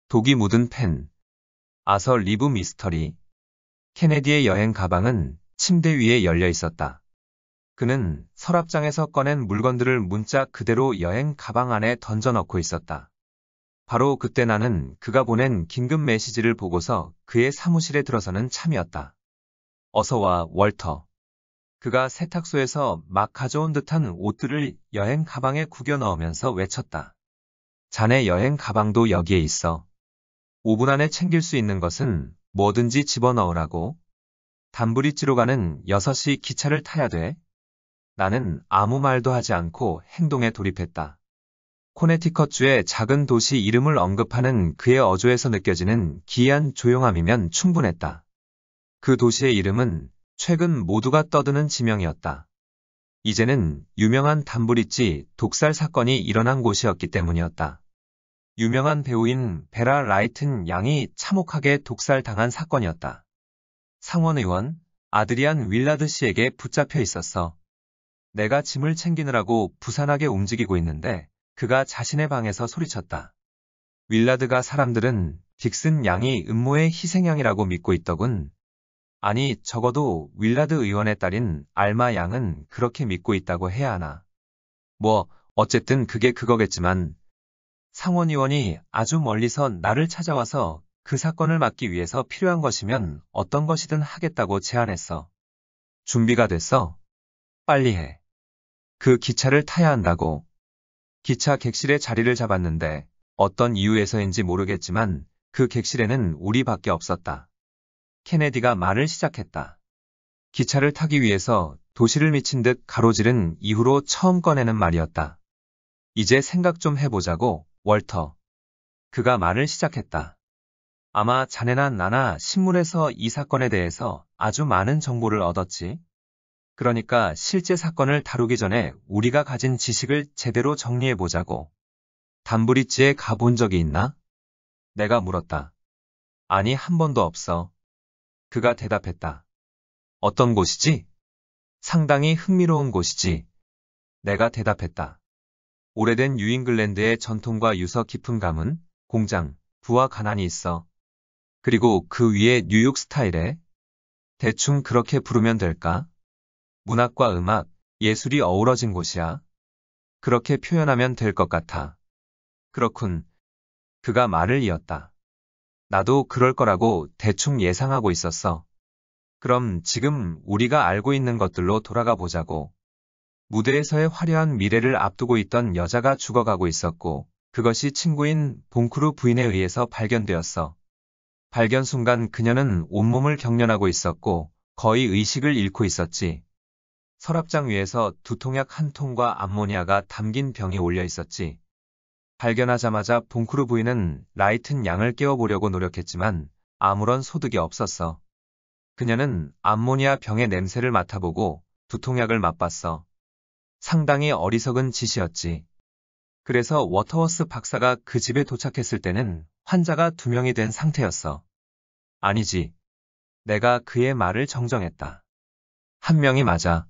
독이 묻은 펜. 아서 리브 미스터리. 케네디의 여행 가방은 침대 위에 열려 있었다. 그는 서랍장에서 꺼낸 물건들을 문자 그대로 여행 가방 안에 던져 넣고 있었다. 바로 그때 나는 그가 보낸 긴급 메시지를 보고서 그의 사무실에 들어서는 참이었다. 어서 와, 월터. 그가 세탁소에서 막 가져온 듯한 옷들을 여행 가방에 구겨 넣으면서 외쳤다. 자네 여행 가방도 여기에 있어. 5분 안에 챙길 수 있는 것은 뭐든지 집어넣으라고. 담브리지로 가는 6시 기차를 타야 돼. 나는 아무 말도 하지 않고 행동에 돌입했다. 코네티컷주의 작은 도시 이름을 언급하는 그의 어조에서 느껴지는 기이한 조용함이면 충분했다. 그 도시의 이름은 최근 모두가 떠드는 지명이었다. 이제는 유명한 담브리지 독살 사건이 일어난 곳이었기 때문이었다. 유명한 배우인 베라 라이튼 양이 참혹하게 독살당한 사건이었다. 상원의원 아드리안 윌라드 씨에게 붙잡혀 있었어. 내가 짐을 챙기느라고 부산하게 움직이고 있는데 그가 자신의 방에서 소리쳤다. 윌라드가 사람들은 딕슨 양이 음모의 희생양이라고 믿고 있더군. 아니, 적어도 윌라드 의원의 딸인 알마 양은 그렇게 믿고 있다고 해야 하나. 어쨌든 그게 그거겠지만 상원의원이 아주 멀리서 나를 찾아와서 그 사건을 막기 위해서 필요한 것이면 어떤 것이든 하겠다고 제안했어. 준비가 됐어? 빨리 해. 그 기차를 타야 한다고. 기차 객실에 자리를 잡았는데 어떤 이유에서인지 모르겠지만 그 객실에는 우리밖에 없었다. 케네디가 말을 시작했다. 기차를 타기 위해서 도시를 미친 듯 가로지른 이후로 처음 꺼내는 말이었다. 이제 생각 좀 해보자고, 월터. 그가 말을 시작했다. 아마 자네나 나나 신문에서 이 사건에 대해서 아주 많은 정보를 얻었지. 그러니까 실제 사건을 다루기 전에 우리가 가진 지식을 제대로 정리해보자고. 담브리지에 가본 적이 있나? 내가 물었다. 아니, 한 번도 없어. 그가 대답했다. 어떤 곳이지? 상당히 흥미로운 곳이지. 내가 대답했다. 오래된 뉴잉글랜드의 전통과 유서 깊은 가문, 공장, 부와 가난이 있어. 그리고 그 위에 뉴욕 스타일에 대충 그렇게 부르면 될까? 문학과 음악, 예술이 어우러진 곳이야. 그렇게 표현하면 될 것 같아. 그렇군. 그가 말을 이었다. 나도 그럴 거라고 대충 예상하고 있었어. 그럼 지금 우리가 알고 있는 것들로 돌아가 보자고. 무대에서의 화려한 미래를 앞두고 있던 여자가 죽어가고 있었고 그것이 친구인 봉크루 부인에 의해서 발견되었어. 발견 순간 그녀는 온몸을 경련하고 있었고 거의 의식을 잃고 있었지. 서랍장 위에서 두통약 한 통과 암모니아가 담긴 병이 올려 있었지. 발견하자마자 봉크루 부인은 라이튼 양을 깨워보려고 노력했지만 아무런 소득이 없었어. 그녀는 암모니아 병의 냄새를 맡아보고 두통약을 맛봤어. 상당히 어리석은 짓이었지. 그래서 워터워스 박사가 그 집에 도착했을 때는 환자가 2명이 된 상태였어. 아니지. 내가 그의 말을 정정했다. 1명이 맞아.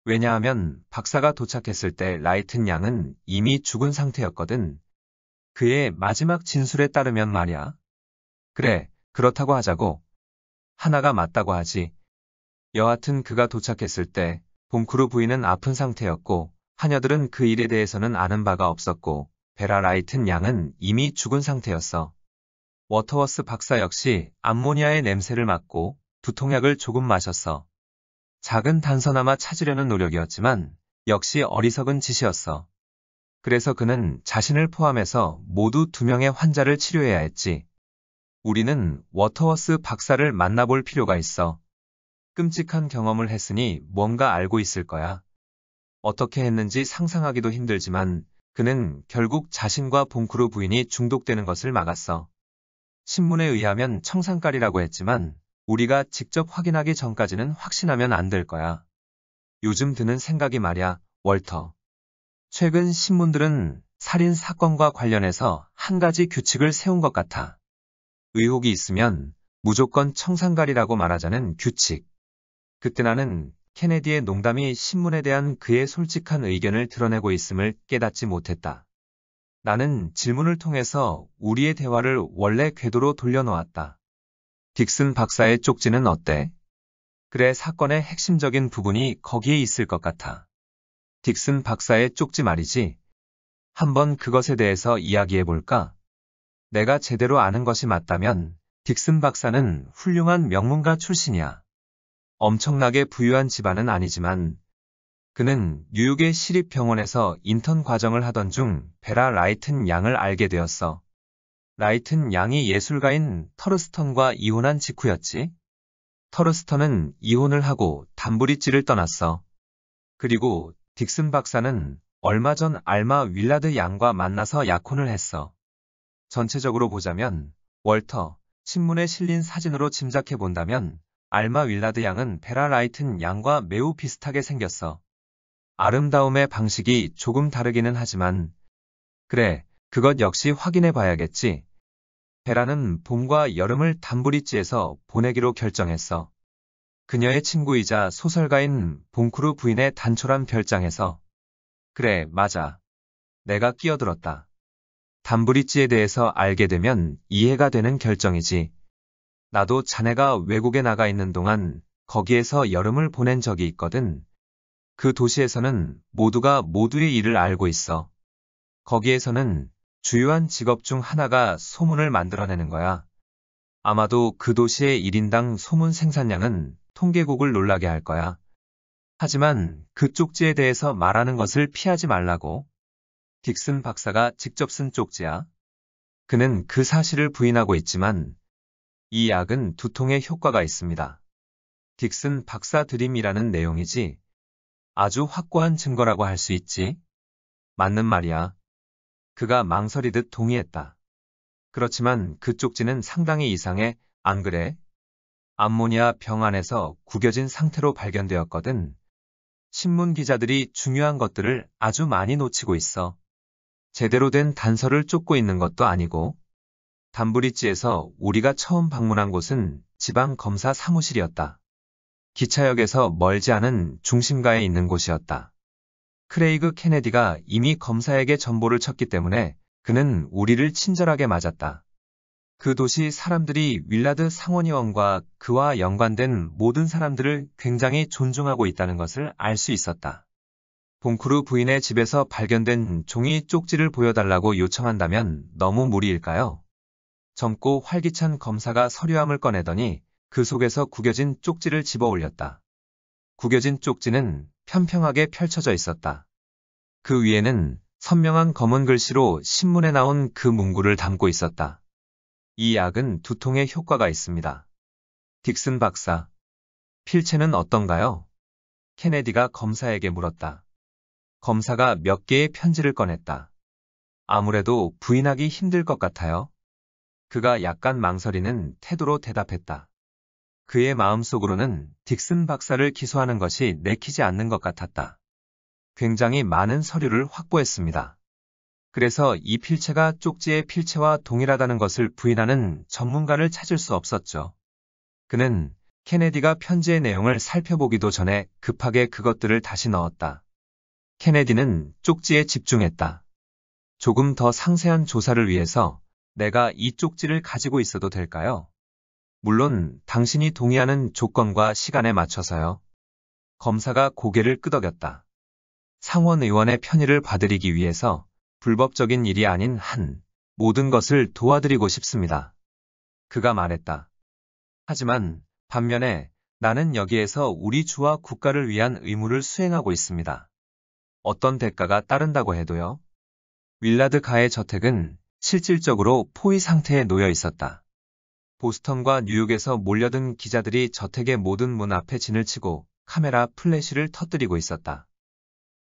왜냐하면 박사가 도착했을 때 라이튼 양은 이미 죽은 상태였거든. 그의 마지막 진술에 따르면 말이야. 그래, 그렇다고 하자고. 하나가 맞다고 하지. 여하튼 그가 도착했을 때 봉크루 부인은 아픈 상태였고 하녀들은 그 일에 대해서는 아는 바가 없었고 베라 라이튼 양은 이미 죽은 상태였어. 워터워스 박사 역시 암모니아의 냄새를 맡고 두통약을 조금 마셨어. 작은 단서나마 찾으려는 노력이었지만 역시 어리석은 짓이었어. 그래서 그는 자신을 포함해서 모두 2명의 환자를 치료해야 했지. 우리는 워터워스 박사를 만나볼 필요가 있어. 끔찍한 경험을 했으니 뭔가 알고 있을 거야. 어떻게 했는지 상상하기도 힘들지만 그는 결국 자신과 봉크루 부인이 중독되는 것을 막았어. 신문에 의하면 청산가리라고 했지만 우리가 직접 확인하기 전까지는 확신하면 안 될 거야. 요즘 드는 생각이 말야, 월터. 최근 신문들은 살인 사건과 관련해서 한 가지 규칙을 세운 것 같아. 의혹이 있으면 무조건 청산가리라고 말하자는 규칙. 그때 나는 케네디의 농담이 신문에 대한 그의 솔직한 의견을 드러내고 있음을 깨닫지 못했다. 나는 질문을 통해서 우리의 대화를 원래 궤도로 돌려놓았다. 딕슨 박사의 쪽지는 어때? 그래, 사건의 핵심적인 부분이 거기에 있을 것 같아. 딕슨 박사의 쪽지 말이지. 한번 그것에 대해서 이야기해볼까? 내가 제대로 아는 것이 맞다면 딕슨 박사는 훌륭한 명문가 출신이야. 엄청나게 부유한 집안은 아니지만 그는 뉴욕의 시립병원에서 인턴 과정을 하던 중 베라 라이튼 양을 알게 되었어. 라이튼 양이 예술가인 터르스턴과 이혼한 직후였지. 터르스턴은 이혼을 하고 담브리지를 떠났어. 그리고 딕슨 박사는 얼마 전 알마 윌라드 양과 만나서 약혼을 했어. 전체적으로 보자면 월터, 신문에 실린 사진으로 짐작해 본다면 알마 윌라드 양은 베라 라이튼 양과 매우 비슷하게 생겼어. 아름다움의 방식이 조금 다르기는 하지만 그래, 그것 역시 확인해 봐야겠지. 베라는 봄과 여름을 담브리지에서 보내기로 결정했어. 그녀의 친구이자 소설가인 봉크루 부인의 단촐한 별장에서. 그래, 맞아. 내가 끼어들었다. 담브리지에 대해서 알게 되면 이해가 되는 결정이지. 나도 자네가 외국에 나가 있는 동안 거기에서 여름을 보낸 적이 있거든. 그 도시에서는 모두가 모두의 일을 알고 있어. 거기에서는 주요한 직업 중 하나가 소문을 만들어내는 거야. 아마도 그 도시의 1인당 소문 생산량은 통계국을 놀라게 할 거야. 하지만 그 쪽지에 대해서 말하는 것을 피하지 말라고. 딕슨 박사가 직접 쓴 쪽지야. 그는 그 사실을 부인하고 있지만 이 약은 두통에 효과가 있습니다. 딕슨 박사 드림이라는 내용이지. 아주 확고한 증거라고 할 수 있지. 맞는 말이야. 그가 망설이듯 동의했다. 그렇지만 그 쪽지는 상당히 이상해, 안 그래? 암모니아 병 안에서 구겨진 상태로 발견되었거든. 신문 기자들이 중요한 것들을 아주 많이 놓치고 있어. 제대로 된 단서를 쫓고 있는 것도 아니고. 담브리지에서 우리가 처음 방문한 곳은 지방 검사 사무실이었다. 기차역에서 멀지 않은 중심가에 있는 곳이었다. 크레이그 케네디가 이미 검사에게 전보를 쳤기 때문에 그는 우리를 친절하게 맞았다. 그 도시 사람들이 윌라드 상원의원과 그와 연관된 모든 사람들을 굉장히 존중하고 있다는 것을 알 수 있었다. 봉크루 부인의 집에서 발견된 종이 쪽지를 보여달라고 요청한다면 너무 무리일까요? 젊고 활기찬 검사가 서류함을 꺼내더니 그 속에서 구겨진 쪽지를 집어 올렸다. 구겨진 쪽지는 편평하게 펼쳐져 있었다. 그 위에는 선명한 검은 글씨로 신문에 나온 그 문구를 담고 있었다. 이 약은 두통에 효과가 있습니다. 딕슨 박사, 필체는 어떤가요? 케네디가 검사에게 물었다. 검사가 몇 개의 편지를 꺼냈다. 아무래도 부인하기 힘들 것 같아요. 그가 약간 망설이는 태도로 대답했다. 그의 마음속으로는 딕슨 박사를 기소하는 것이 내키지 않는 것 같았다. 굉장히 많은 서류를 확보했습니다. 그래서 이 필체가 쪽지의 필체와 동일하다는 것을 부인하는 전문가를 찾을 수 없었죠. 그는 케네디가 편지의 내용을 살펴보기도 전에 급하게 그것들을 다시 넣었다. 케네디는 쪽지에 집중했다. 조금 더 상세한 조사를 위해서 내가 이 쪽지를 가지고 있어도 될까요? 물론 당신이 동의하는 조건과 시간에 맞춰서요. 검사가 고개를 끄덕였다. 상원의원의 편의를 봐드리기 위해서 불법적인 일이 아닌 한 모든 것을 도와드리고 싶습니다. 그가 말했다. 하지만 반면에 나는 여기에서 우리 주와 국가를 위한 의무를 수행하고 있습니다. 어떤 대가가 따른다고 해도요. 윌라드 가의 저택은 실질적으로 포위 상태에 놓여 있었다. 보스턴과 뉴욕에서 몰려든 기자들이 저택의 모든 문 앞에 진을 치고 카메라 플래시를 터뜨리고 있었다.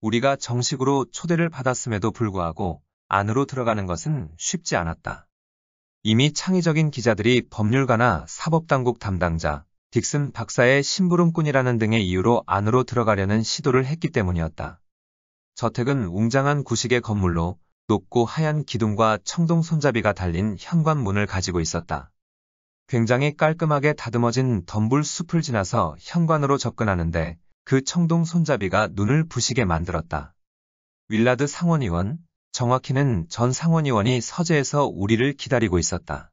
우리가 정식으로 초대를 받았음에도 불구하고 안으로 들어가는 것은 쉽지 않았다. 이미 창의적인 기자들이 법률가나 사법당국 담당자, 딕슨 박사의 심부름꾼이라는 등의 이유로 안으로 들어가려는 시도를 했기 때문이었다. 저택은 웅장한 구식의 건물로 높고 하얀 기둥과 청동 손잡이가 달린 현관문을 가지고 있었다. 굉장히 깔끔하게 다듬어진 덤불 숲을 지나서 현관으로 접근하는데 그 청동 손잡이가 눈을 부시게 만들었다. 윌라드 상원의원, 정확히는 전 상원의원이 서재에서 우리를 기다리고 있었다.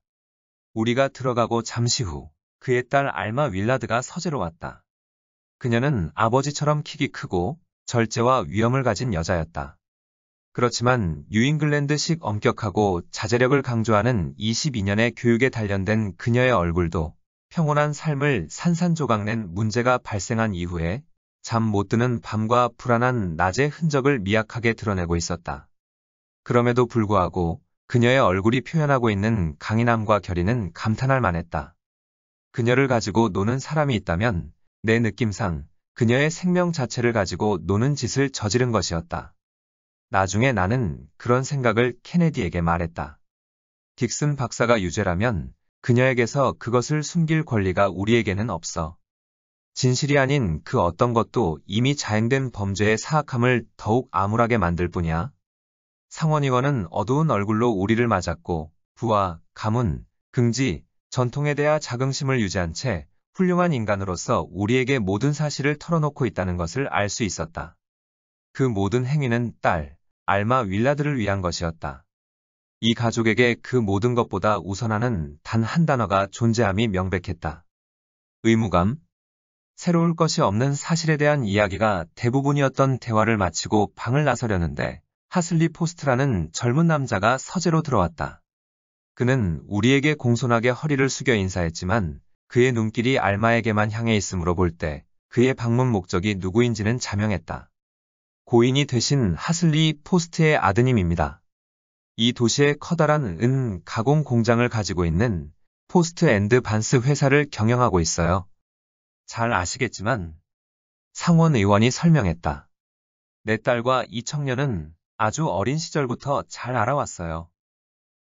우리가 들어가고 잠시 후 그의 딸 알마 윌라드가 서재로 왔다. 그녀는 아버지처럼 키가 크고 절제와 위엄을 가진 여자였다. 그렇지만 뉴잉글랜드식 엄격하고 자제력을 강조하는 22년의 교육에 단련된 그녀의 얼굴도 평온한 삶을 산산조각낸 문제가 발생한 이후에 잠 못 드는 밤과 불안한 낮의 흔적을 미약하게 드러내고 있었다. 그럼에도 불구하고 그녀의 얼굴이 표현하고 있는 강인함과 결의는 감탄할 만했다. 그녀를 가지고 노는 사람이 있다면 내 느낌상 그녀의 생명 자체를 가지고 노는 짓을 저지른 것이었다. 나중에 나는 그런 생각을 케네디에게 말했다. 딕슨 박사가 유죄라면 그녀에게서 그것을 숨길 권리가 우리에게는 없어. 진실이 아닌 그 어떤 것도 이미 자행된 범죄의 사악함을 더욱 암울하게 만들 뿐이야. 상원의원은 어두운 얼굴로 우리를 맞았고 부와 가문, 긍지, 전통에 대한 자긍심을 유지한 채 훌륭한 인간으로서 우리에게 모든 사실을 털어놓고 있다는 것을 알 수 있었다. 그 모든 행위는 딸, 알마 윌라드를 위한 것이었다. 이 가족에게 그 모든 것보다 우선하는 단 한 단어가 존재함이 명백했다. 의무감. 새로울 것이 없는 사실에 대한 이야기가 대부분이었던 대화를 마치고 방을 나서려는데 하슬리 포스트라는 젊은 남자가 서재로 들어왔다. 그는 우리에게 공손하게 허리를 숙여 인사했지만 그의 눈길이 알마에게만 향해 있으므로 볼 때 그의 방문 목적이 누구인지는 자명했다. 고인이 되신 하슬리 포스트의 아드님입니다. 이 도시의 커다란 은 가공 공장을 가지고 있는 포스트 앤드 반스 회사를 경영하고 있어요. 잘 아시겠지만 상원 의원이 설명했다. 내 딸과 이 청년은 아주 어린 시절부터 잘 알아왔어요.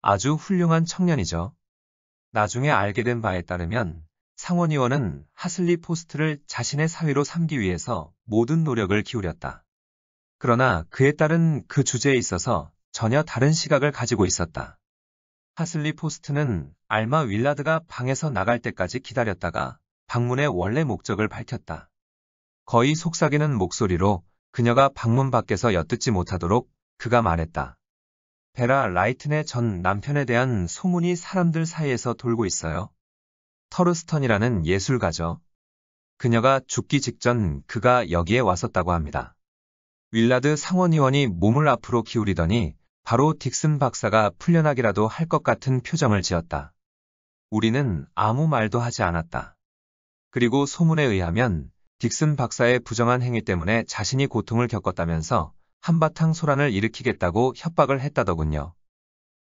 아주 훌륭한 청년이죠. 나중에 알게 된 바에 따르면 상원 의원은 하슬리 포스트를 자신의 사위로 삼기 위해서 모든 노력을 기울였다. 그러나 그의 딸은 그 주제에 있어서 전혀 다른 시각을 가지고 있었다. 하슬리 포스트는 알마 윌라드가 방에서 나갈 때까지 기다렸다가 방문의 원래 목적을 밝혔다. 거의 속삭이는 목소리로 그녀가 방문 밖에서 엿듣지 못하도록 그가 말했다. 베라 라이튼의 전 남편에 대한 소문이 사람들 사이에서 돌고 있어요. 터르스턴이라는 예술가죠. 그녀가 죽기 직전 그가 여기에 왔었다고 합니다. 윌라드 상원의원이 몸을 앞으로 기울이더니 바로 딕슨 박사가 풀려나기라도 할 것 같은 표정을 지었다. 우리는 아무 말도 하지 않았다. 그리고 소문에 의하면 딕슨 박사의 부정한 행위 때문에 자신이 고통을 겪었다면서 한바탕 소란을 일으키겠다고 협박을 했다더군요.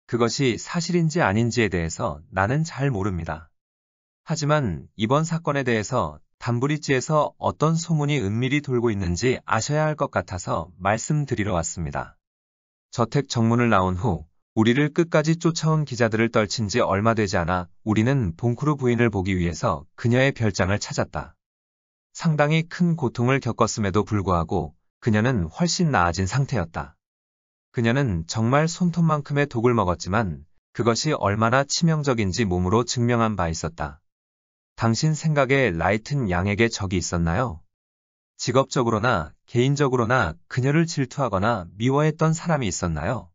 그것이 사실인지 아닌지에 대해서 나는 잘 모릅니다. 하지만 이번 사건에 대해서 담브리지에서 어떤 소문이 은밀히 돌고 있는지 아셔야 할 것 같아서 말씀드리러 왔습니다. 저택 정문을 나온 후 우리를 끝까지 쫓아온 기자들을 떨친 지 얼마 되지 않아 우리는 봉크루 부인을 보기 위해서 그녀의 별장을 찾았다. 상당히 큰 고통을 겪었음에도 불구하고 그녀는 훨씬 나아진 상태였다. 그녀는 정말 손톱만큼의 독을 먹었지만 그것이 얼마나 치명적인지 몸으로 증명한 바 있었다. 당신 생각에 라이튼 양에게 적이 있었나요? 직업적으로나 개인적으로나 그녀를 질투하거나 미워했던 사람이 있었나요?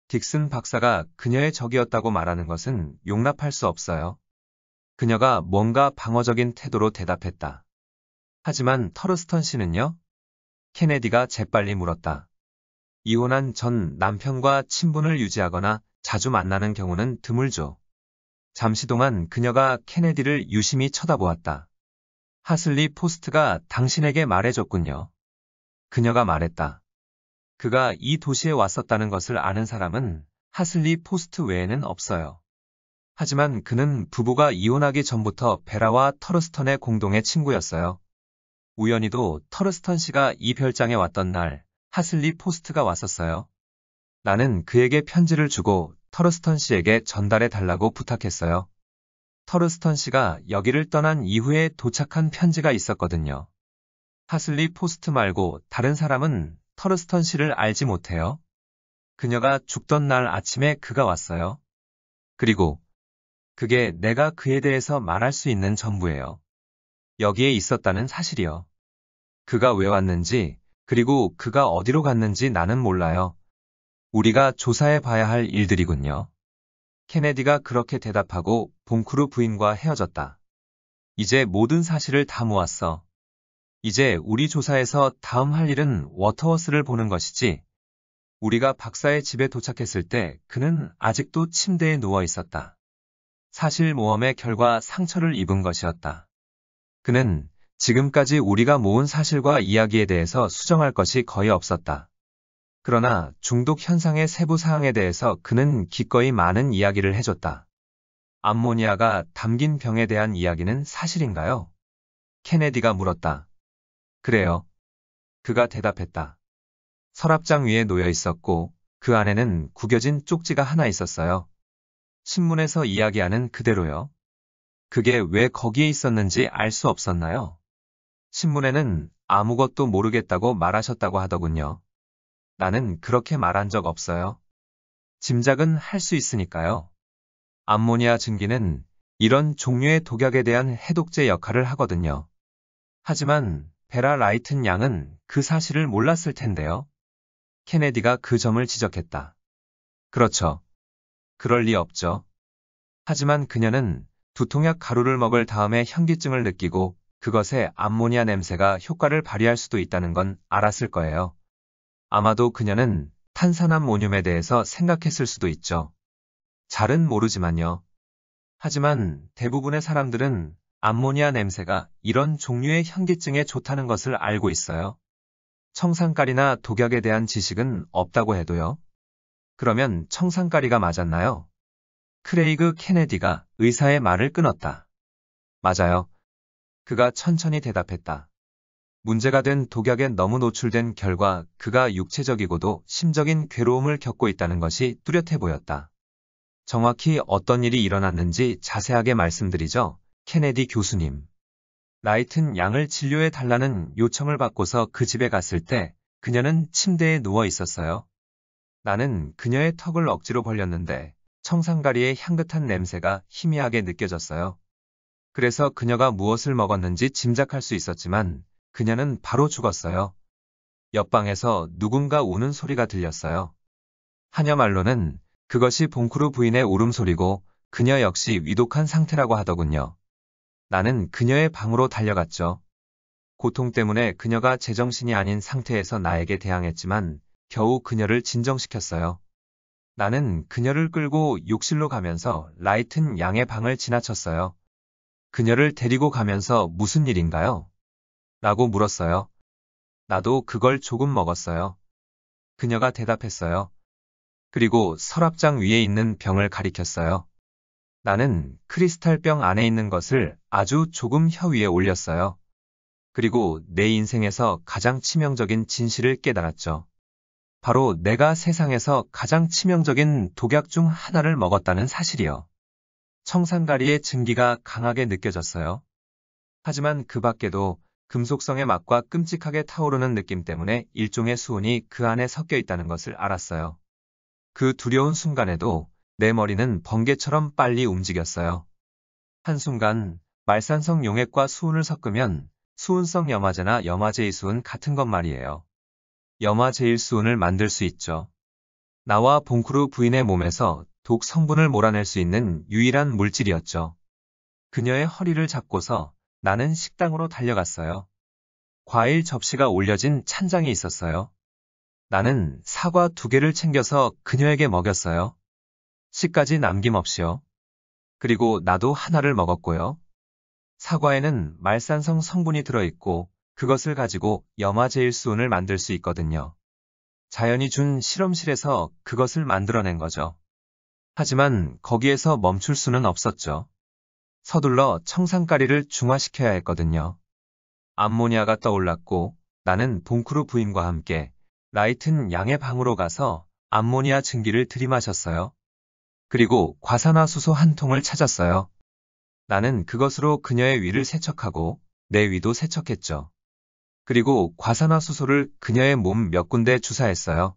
딕슨 박사가 그녀의 적이었다고 말하는 것은 용납할 수 없어요. 그녀가 뭔가 방어적인 태도로 대답했다. 하지만 터르스턴 씨는요? 케네디가 재빨리 물었다. 이혼한 전 남편과 친분을 유지하거나 자주 만나는 경우는 드물죠. 잠시 동안 그녀가 케네디를 유심히 쳐다보았다. 하슬리 포스트가 당신에게 말해줬군요. 그녀가 말했다. 그가 이 도시에 왔었다는 것을 아는 사람은 하슬리 포스트 외에는 없어요. 하지만 그는 부부가 이혼하기 전부터 베라와 터르스턴의 공동의 친구였어요. 우연히도 터르스턴 씨가 이 별장에 왔던 날 하슬리 포스트가 왔었어요. 나는 그에게 편지를 주고 터르스턴 씨에게 전달해 달라고 부탁했어요. 터르스턴 씨가 여기를 떠난 이후에 도착한 편지가 있었거든요. 하슬리 포스트 말고 다른 사람은 터르스턴 씨를 알지 못해요. 그녀가 죽던 날 아침에 그가 왔어요. 그리고 그게 내가 그에 대해서 말할 수 있는 전부예요. 여기에 있었다는 사실이요. 그가 왜 왔는지, 그리고 그가 어디로 갔는지 나는 몰라요. 우리가 조사해 봐야 할 일들이군요. 케네디가 그렇게 대답하고 봉크루 부인과 헤어졌다. 이제 모든 사실을 다 모았어. 이제 우리 조사에서 다음 할 일은 워터워스를 보는 것이지. 우리가 박사의 집에 도착했을 때 그는 아직도 침대에 누워 있었다. 사실 모험의 결과 상처를 입은 것이었다. 그는 지금까지 우리가 모은 사실과 이야기에 대해서 수정할 것이 거의 없었다. 그러나 중독 현상의 세부 사항에 대해서 그는 기꺼이 많은 이야기를 해줬다. 암모니아가 담긴 병에 대한 이야기는 사실인가요? 케네디가 물었다. 그래요. 그가 대답했다. 서랍장 위에 놓여 있었고 그 안에는 구겨진 쪽지가 하나 있었어요. 신문에서 이야기하는 그대로요. 그게 왜 거기에 있었는지 알 수 없었나요? 신문에는 아무것도 모르겠다고 말하셨다고 하더군요. 나는 그렇게 말한 적 없어요. 짐작은 할 수 있으니까요. 암모니아 증기는 이런 종류의 독약에 대한 해독제 역할을 하거든요. 하지만 베라 라이튼 양은 그 사실을 몰랐을 텐데요. 케네디가 그 점을 지적했다. 그렇죠. 그럴 리 없죠. 하지만 그녀는 두통약 가루를 먹을 다음에 현기증을 느끼고 그것에 암모니아 냄새가 효과를 발휘할 수도 있다는 건 알았을 거예요. 아마도 그녀는 탄산암모늄에 대해서 생각했을 수도 있죠. 잘은 모르지만요. 하지만 대부분의 사람들은 암모니아 냄새가 이런 종류의 현기증에 좋다는 것을 알고 있어요. 청산가리나 독약에 대한 지식은 없다고 해도요. 그러면 청산가리가 맞았나요? 크레이그 케네디가 의사의 말을 끊었다. 맞아요. 그가 천천히 대답했다. 문제가 된 독약에 너무 노출된 결과 그가 육체적이고도 심적인 괴로움을 겪고 있다는 것이 뚜렷해 보였다. 정확히 어떤 일이 일어났는지 자세하게 말씀드리죠, 케네디 교수님. 라이튼 양을 진료해 달라는 요청을 받고서 그 집에 갔을 때 그녀는 침대에 누워 있었어요. 나는 그녀의 턱을 억지로 벌렸는데 청산가리의 향긋한 냄새가 희미하게 느껴졌어요. 그래서 그녀가 무엇을 먹었는지 짐작할 수 있었지만 그녀는 바로 죽었어요. 옆방에서 누군가 우는 소리가 들렸어요. 하녀 말로는 그것이 봉크루 부인의 울음소리고 그녀 역시 위독한 상태라고 하더군요. 나는 그녀의 방으로 달려갔죠. 고통 때문에 그녀가 제정신이 아닌 상태에서 나에게 대항했지만 겨우 그녀를 진정시켰어요. 나는 그녀를 끌고 욕실로 가면서 라이튼 양의 방을 지나쳤어요. 그녀를 데리고 가면서 무슨 일인가요? 라고 물었어요. 나도 그걸 조금 먹었어요. 그녀가 대답했어요. 그리고 서랍장 위에 있는 병을 가리켰어요. 나는 크리스탈병 안에 있는 것을 아주 조금 혀 위에 올렸어요. 그리고 내 인생에서 가장 치명적인 진실을 깨달았죠. 바로 내가 세상에서 가장 치명적인 독약 중 하나를 먹었다는 사실이요. 청산가리의 증기가 강하게 느껴졌어요. 하지만 그 밖에도 금속성의 맛과 끔찍하게 타오르는 느낌 때문에 일종의 수은이 그 안에 섞여 있다는 것을 알았어요. 그 두려운 순간에도 내 머리는 번개처럼 빨리 움직였어요. 한순간 말산성 용액과 수은을 섞으면 수은성 염화제나 염화제이수은 같은 것 말이에요. 염화제일수은을 만들 수 있죠. 나와 봉크루 부인의 몸에서 독 성분을 몰아낼 수 있는 유일한 물질이었죠. 그녀의 허리를 잡고서 나는 식당으로 달려갔어요. 과일 접시가 올려진 찬장이 있었어요. 나는 사과 2개를 챙겨서 그녀에게 먹였어요. 씨까지 남김없이요. 그리고 나도 하나를 먹었고요. 사과에는 말산성 성분이 들어있고 그것을 가지고 염화제일수은을 만들 수 있거든요. 자연이 준 실험실에서 그것을 만들어낸 거죠. 하지만 거기에서 멈출 수는 없었죠. 서둘러 청산가리를 중화시켜야 했거든요. 암모니아가 떠올랐고 나는 봉크루 부인과 함께 라이튼 양의 방으로 가서 암모니아 증기를 들이마셨어요. 그리고 과산화수소 한 통을 찾았어요. 나는 그것으로 그녀의 위를 세척하고 내 위도 세척했죠. 그리고 과산화수소를 그녀의 몸 몇 군데 주사했어요.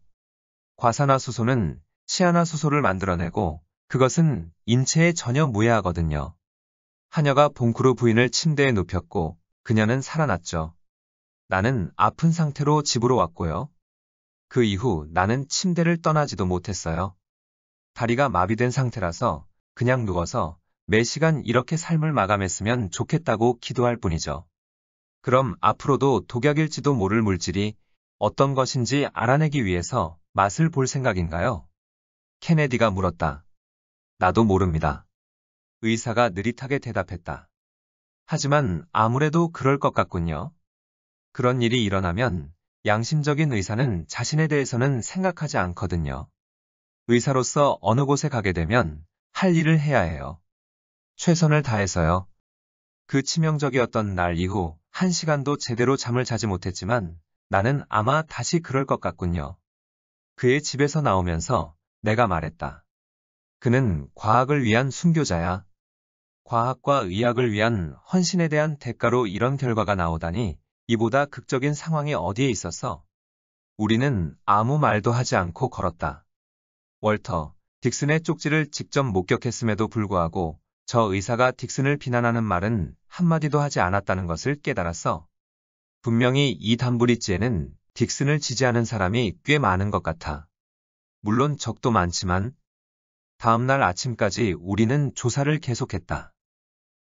과산화수소는 치아나수소를 만들어내고 그것은 인체에 전혀 무해하거든요. 하녀가 봉크루 부인을 침대에 눕혔고 그녀는 살아났죠. 나는 아픈 상태로 집으로 왔고요. 그 이후 나는 침대를 떠나지도 못했어요. 다리가 마비된 상태라서 그냥 누워서 매 시간 이렇게 삶을 마감했으면 좋겠다고 기도할 뿐이죠. 그럼 앞으로도 독약일지도 모를 물질이 어떤 것인지 알아내기 위해서 맛을 볼 생각인가요? 케네디가 물었다. 나도 모릅니다. 의사가 느릿하게 대답했다. 하지만 아무래도 그럴 것 같군요. 그런 일이 일어나면 양심적인 의사는 자신에 대해서는 생각하지 않거든요. 의사로서 어느 곳에 가게 되면 할 일을 해야 해요. 최선을 다해서요. 그 치명적이었던 날 이후 1시간도 제대로 잠을 자지 못했지만 나는 아마 다시 그럴 것 같군요. 그의 집에서 나오면서 내가 말했다. 그는 과학을 위한 순교자야. 과학과 의학을 위한 헌신에 대한 대가로 이런 결과가 나오다니 이보다 극적인 상황이 어디에 있었어? 우리는 아무 말도 하지 않고 걸었다. 월터, 딕슨의 쪽지를 직접 목격했음에도 불구하고 저 의사가 딕슨을 비난하는 말은 한마디도 하지 않았다는 것을 깨달았어. 분명히 이 담브리지에는 딕슨을 지지하는 사람이 꽤 많은 것 같아. 물론 적도 많지만 다음날 아침까지 우리는 조사를 계속했다.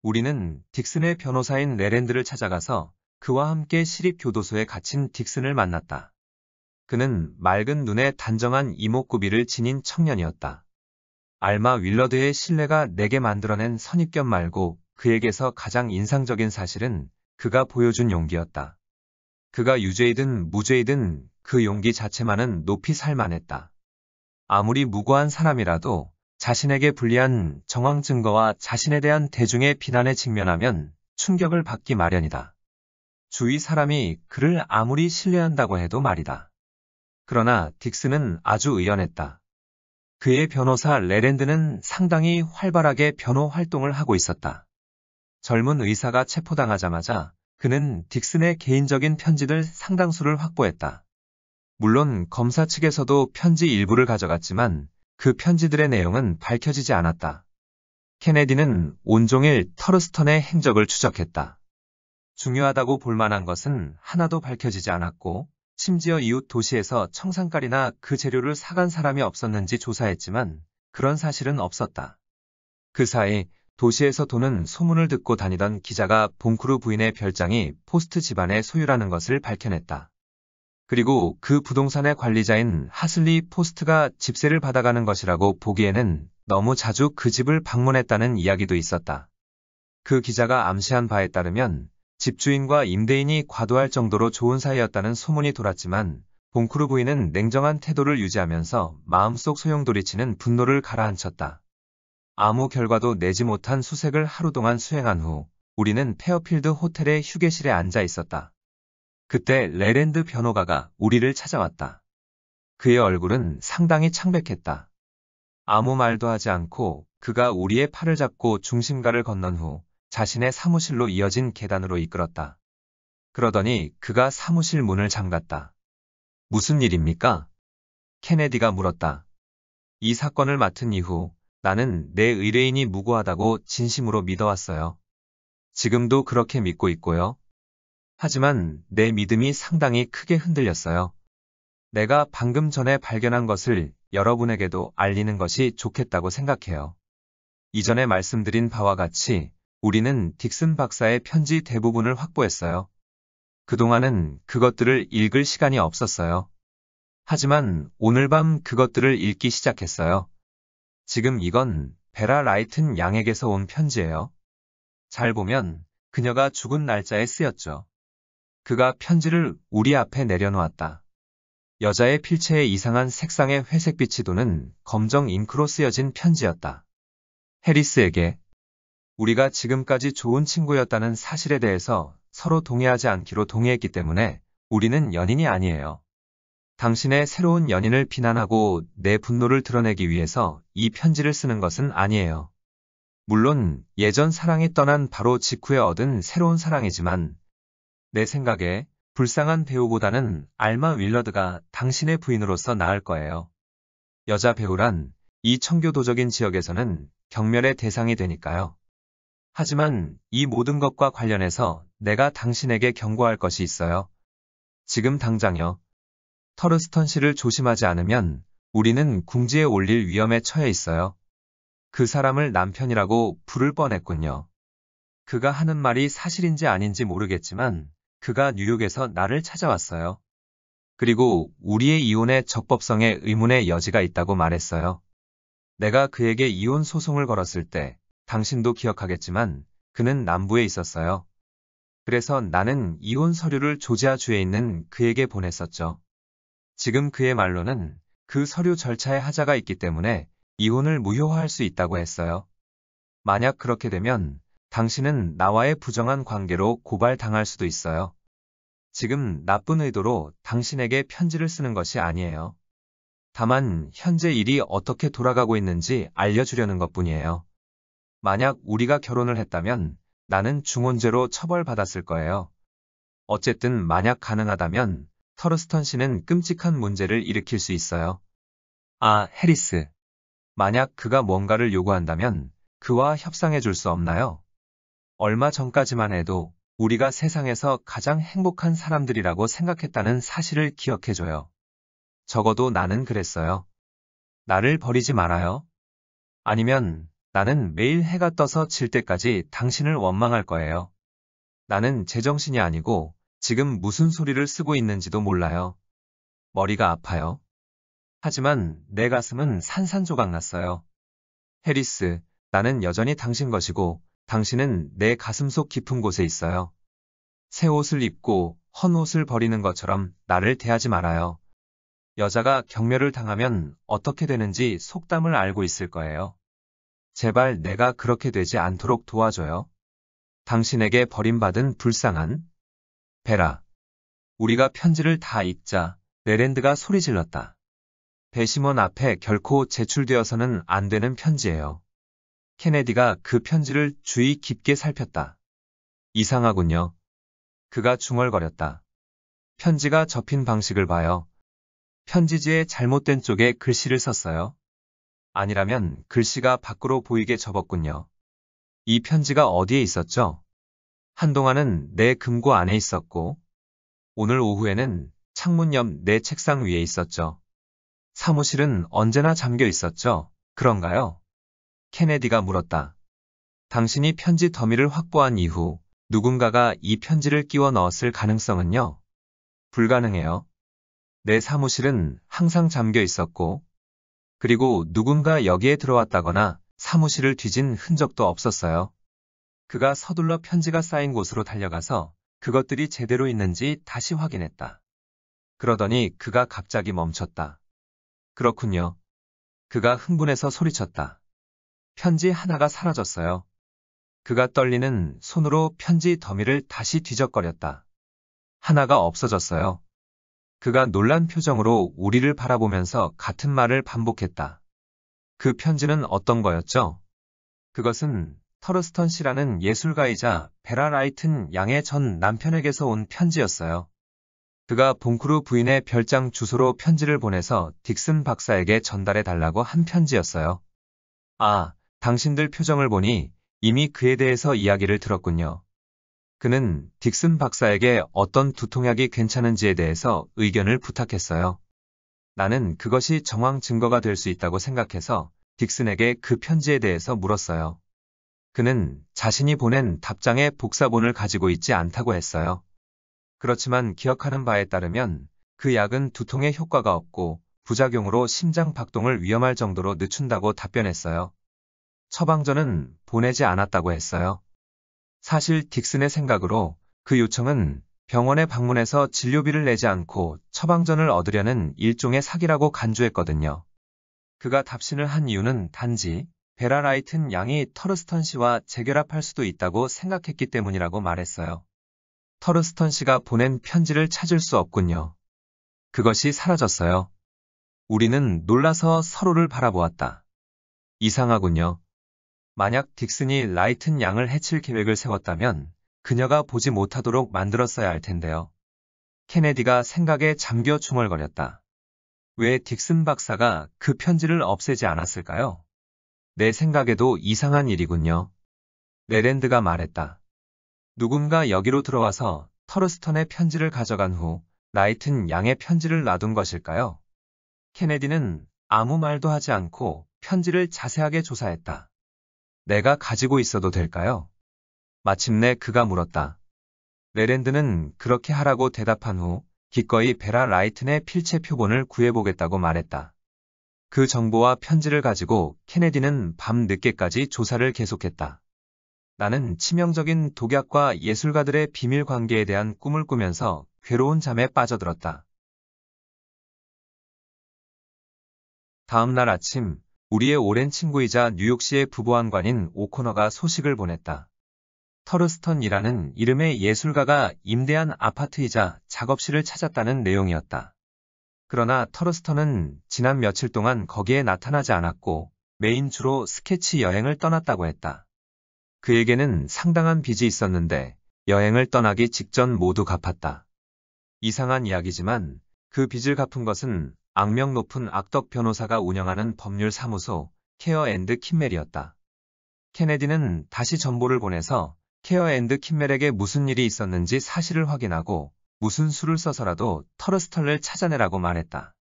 우리는 딕슨의 변호사인 레랜드를 찾아가서 그와 함께 시립교도소에 갇힌 딕슨을 만났다. 그는 맑은 눈에 단정한 이목구비를 지닌 청년이었다. 알마 윌러드의 신뢰가 내게 만들어낸 선입견 말고 그에게서 가장 인상적인 사실은 그가 보여준 용기였다. 그가 유죄이든 무죄이든 그 용기 자체만은 높이 살만했다. 아무리 무고한 사람이라도 자신에게 불리한 정황 증거와 자신에 대한 대중의 비난에 직면하면 충격을 받기 마련이다. 주위 사람이 그를 아무리 신뢰한다고 해도 말이다. 그러나 딕슨은 아주 의연했다. 그의 변호사 레랜드는 상당히 활발하게 변호 활동을 하고 있었다. 젊은 의사가 체포당하자마자 그는 딕슨의 개인적인 편지들 상당수를 확보했다. 물론 검사 측에서도 편지 일부를 가져갔지만 그 편지들의 내용은 밝혀지지 않았다. 케네디는 온종일 터르스턴의 행적을 추적했다. 중요하다고 볼 만한 것은 하나도 밝혀지지 않았고 심지어 이웃 도시에서 청산가리나 그 재료를 사간 사람이 없었는지 조사했지만 그런 사실은 없었다. 그 사이 도시에서 도는 소문을 듣고 다니던 기자가 봉크루 부인의 별장이 포스트 집안의 소유라는 것을 밝혀냈다. 그리고 그 부동산의 관리자인 하슬리 포스트가 집세를 받아가는 것이라고 보기에는 너무 자주 그 집을 방문했다는 이야기도 있었다. 그 기자가 암시한 바에 따르면 집주인과 임대인이 과도할 정도로 좋은 사이였다는 소문이 돌았지만 봉크루 부인은 냉정한 태도를 유지하면서 마음속 소용돌이치는 분노를 가라앉혔다. 아무 결과도 내지 못한 수색을 하루 동안 수행한 후 우리는 페어필드 호텔의 휴게실에 앉아 있었다. 그때 레랜드 변호가가 우리를 찾아왔다. 그의 얼굴은 상당히 창백했다. 아무 말도 하지 않고 그가 우리의 팔을 잡고 중심가를 건넌 후 자신의 사무실로 이어진 계단으로 이끌었다. 그러더니 그가 사무실 문을 잠갔다. 무슨 일입니까? 케네디가 물었다. 이 사건을 맡은 이후 나는 내 의뢰인이 무고하다고 진심으로 믿어왔어요. 지금도 그렇게 믿고 있고요. 하지만 내 믿음이 상당히 크게 흔들렸어요. 내가 방금 전에 발견한 것을 여러분에게도 알리는 것이 좋겠다고 생각해요. 이전에 말씀드린 바와 같이 우리는 딕슨 박사의 편지 대부분을 확보했어요. 그동안은 그것들을 읽을 시간이 없었어요. 하지만 오늘 밤 그것들을 읽기 시작했어요. 지금 이건 베라 라이튼 양에게서 온 편지예요. 잘 보면 그녀가 죽은 날짜에 쓰였죠. 그가 편지를 우리 앞에 내려놓았다. 여자의 필체에 이상한 색상의 회색빛이 도는 검정 잉크로 쓰여진 편지였다. 해리스에게 우리가 지금까지 좋은 친구였다는 사실에 대해서 서로 동의하지 않기로 동의했기 때문에 우리는 연인이 아니에요. 당신의 새로운 연인을 비난하고 내 분노를 드러내기 위해서 이 편지를 쓰는 것은 아니에요. 물론 예전 사랑이 떠난 바로 직후에 얻은 새로운 사랑이지만 내 생각에 불쌍한 배우보다는 알마 윌러드가 당신의 부인으로서 나을 거예요. 여자 배우란 이 청교도적인 지역에서는 경멸의 대상이 되니까요. 하지만 이 모든 것과 관련해서 내가 당신에게 경고할 것이 있어요. 지금 당장요. 터르스턴 씨를 조심하지 않으면 우리는 궁지에 올릴 위험에 처해 있어요. 그 사람을 남편이라고 부를 뻔했군요. 그가 하는 말이 사실인지 아닌지 모르겠지만 그가 뉴욕에서 나를 찾아왔어요. 그리고 우리의 이혼의 적법성에 의문의 여지가 있다고 말했어요. 내가 그에게 이혼 소송을 걸었을 때 당신도 기억하겠지만 그는 남부에 있었어요. 그래서 나는 이혼 서류를 조지아주에 있는 그에게 보냈었죠. 지금 그의 말로는 그 서류 절차에 하자가 있기 때문에 이혼을 무효화할 수 있다고 했어요. 만약 그렇게 되면 당신은 나와의 부정한 관계로 고발당할 수도 있어요. 지금 나쁜 의도로 당신에게 편지를 쓰는 것이 아니에요. 다만 현재 일이 어떻게 돌아가고 있는지 알려주려는 것뿐이에요. 만약 우리가 결혼을 했다면 나는 중혼죄로 처벌받았을 거예요. 어쨌든 만약 가능하다면 터르스턴 씨는 끔찍한 문제를 일으킬 수 있어요. 아, 해리스. 만약 그가 뭔가를 요구한다면 그와 협상해 줄 수 없나요? 얼마 전까지만 해도 우리가 세상에서 가장 행복한 사람들이라고 생각했다는 사실을 기억해줘요. 적어도 나는 그랬어요. 나를 버리지 말아요. 아니면 나는 매일 해가 떠서 질 때까지 당신을 원망할 거예요. 나는 제정신이 아니고 지금 무슨 소리를 쓰고 있는지도 몰라요. 머리가 아파요. 하지만 내 가슴은 산산조각 났어요. 해리스, 나는 여전히 당신 것이고 당신은 내 가슴속 깊은 곳에 있어요. 새 옷을 입고 헌 옷을 버리는 것처럼 나를 대하지 말아요. 여자가 경멸을 당하면 어떻게 되는지 속담을 알고 있을 거예요. 제발 내가 그렇게 되지 않도록 도와줘요. 당신에게 버림받은 불쌍한 베라. 우리가 편지를 다 읽자 레랜드가 소리 질렀다. 배심원 앞에 결코 제출되어서는 안 되는 편지예요. 케네디가 그 편지를 주의 깊게 살폈다. 이상하군요. 그가 중얼거렸다. 편지가 접힌 방식을 봐요. 편지지의 잘못된 쪽에 글씨를 썼어요. 아니라면 글씨가 밖으로 보이게 접었군요. 이 편지가 어디에 있었죠? 한동안은 내 금고 안에 있었고, 오늘 오후에는 창문 옆 내 책상 위에 있었죠. 사무실은 언제나 잠겨 있었죠. 그런가요? 케네디가 물었다. 당신이 편지 더미를 확보한 이후 누군가가 이 편지를 끼워 넣었을 가능성은요? 불가능해요. 내 사무실은 항상 잠겨 있었고, 그리고 누군가 여기에 들어왔다거나 사무실을 뒤진 흔적도 없었어요. 그가 서둘러 편지가 쌓인 곳으로 달려가서 그것들이 제대로 있는지 다시 확인했다. 그러더니 그가 갑자기 멈췄다. 그렇군요. 그가 흥분해서 소리쳤다. 편지 하나가 사라졌어요. 그가 떨리는 손으로 편지 더미를 다시 뒤적거렸다. 하나가 없어졌어요. 그가 놀란 표정으로 우리를 바라보면서 같은 말을 반복했다. 그 편지는 어떤 거였죠? 그것은 터르스턴 씨라는 예술가이자 베라 라이튼 양의 전 남편에게서 온 편지였어요. 그가 봉크루 부인의 별장 주소로 편지를 보내서 딕슨 박사에게 전달해 달라고 한 편지였어요. 아, 당신들 표정을 보니 이미 그에 대해서 이야기를 들었군요. 그는 딕슨 박사에게 어떤 두통약이 괜찮은지에 대해서 의견을 부탁했어요. 나는 그것이 정황 증거가 될 수 있다고 생각해서 딕슨에게 그 편지에 대해서 물었어요. 그는 자신이 보낸 답장의 복사본을 가지고 있지 않다고 했어요. 그렇지만 기억하는 바에 따르면 그 약은 두통에 효과가 없고 부작용으로 심장 박동을 위험할 정도로 늦춘다고 답변했어요. 처방전은 보내지 않았다고 했어요. 사실 딕슨의 생각으로 그 요청은 병원에 방문해서 진료비를 내지 않고 처방전을 얻으려는 일종의 사기라고 간주했거든요. 그가 답신을 한 이유는 단지 베라 라이튼 양이 터르스턴 씨와 재결합할 수도 있다고 생각했기 때문이라고 말했어요. 터르스턴 씨가 보낸 편지를 찾을 수 없군요. 그것이 사라졌어요. 우리는 놀라서 서로를 바라보았다. 이상하군요. 만약 딕슨이 라이튼 양을 해칠 계획을 세웠다면 그녀가 보지 못하도록 만들었어야 할 텐데요. 케네디가 생각에 잠겨 중얼거렸다. 왜 딕슨 박사가 그 편지를 없애지 않았을까요? 내 생각에도 이상한 일이군요. 레랜드가 말했다. 누군가 여기로 들어와서 터르스턴의 편지를 가져간 후 라이튼 양의 편지를 놔둔 것일까요? 케네디는 아무 말도 하지 않고 편지를 자세하게 조사했다. 내가 가지고 있어도 될까요? 마침내 그가 물었다. 레랜드는 그렇게 하라고 대답한 후 기꺼이 베라 라이튼의 필체 표본을 구해보겠다고 말했다. 그 정보와 편지를 가지고 케네디는 밤 늦게까지 조사를 계속했다. 나는 치명적인 독약과 예술가들의 비밀 관계에 대한 꿈을 꾸면서 괴로운 잠에 빠져들었다. 다음 날 아침, 우리의 오랜 친구이자 뉴욕시의 부보안관인 오코너가 소식을 보냈다. 터르스턴이라는 이름의 예술가가 임대한 아파트이자 작업실을 찾았다는 내용이었다. 그러나 터르스턴은 지난 며칠 동안 거기에 나타나지 않았고 매인 주로 스케치 여행을 떠났다고 했다. 그에게는 상당한 빚이 있었는데 여행을 떠나기 직전 모두 갚았다. 이상한 이야기지만 그 빚을 갚은 것은 악명 높은 악덕 변호사가 운영하는 법률 사무소 케어 앤드 킴멜이었다. 케네디는 다시 전보를 보내서 케어 앤드 킴멜에게 무슨 일이 있었는지 사실을 확인하고 무슨 수를 써서라도 터르스턴을 찾아내라고 말했다.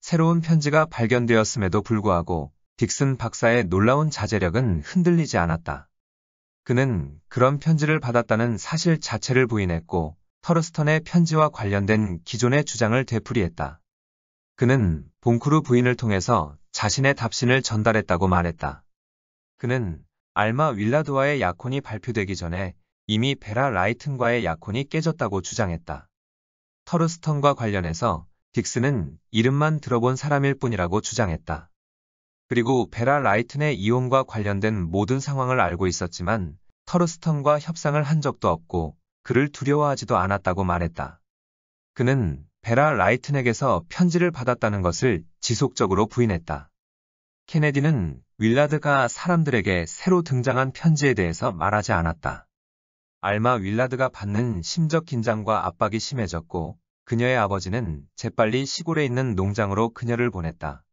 새로운 편지가 발견되었음에도 불구하고 딕슨 박사의 놀라운 자제력은 흔들리지 않았다. 그는 그런 편지를 받았다는 사실 자체를 부인했고 터르스턴의 편지와 관련된 기존의 주장을 되풀이했다. 그는 봉크루 부인을 통해서 자신의 답신을 전달했다고 말했다. 그는 알마 윌라드와의 약혼이 발표되기 전에 이미 베라 라이튼과의 약혼이 깨졌다고 주장했다. 터르스턴과 관련해서 딕스는 이름만 들어본 사람일 뿐이라고 주장했다. 그리고 베라 라이튼의 이혼과 관련된 모든 상황을 알고 있었지만 터르스턴과 협상을 한 적도 없고 그를 두려워하지도 않았다고 말했다. 그는 베라 라이튼에게서 편지를 받았다는 것을 지속적으로 부인했다. 케네디는 윌라드가 사람들에게 새로 등장한 편지에 대해서 말하지 않았다. 알마 윌라드가 받는 심적 긴장과 압박이 심해졌고 그녀의 아버지는 재빨리 시골에 있는 농장으로 그녀를 보냈다.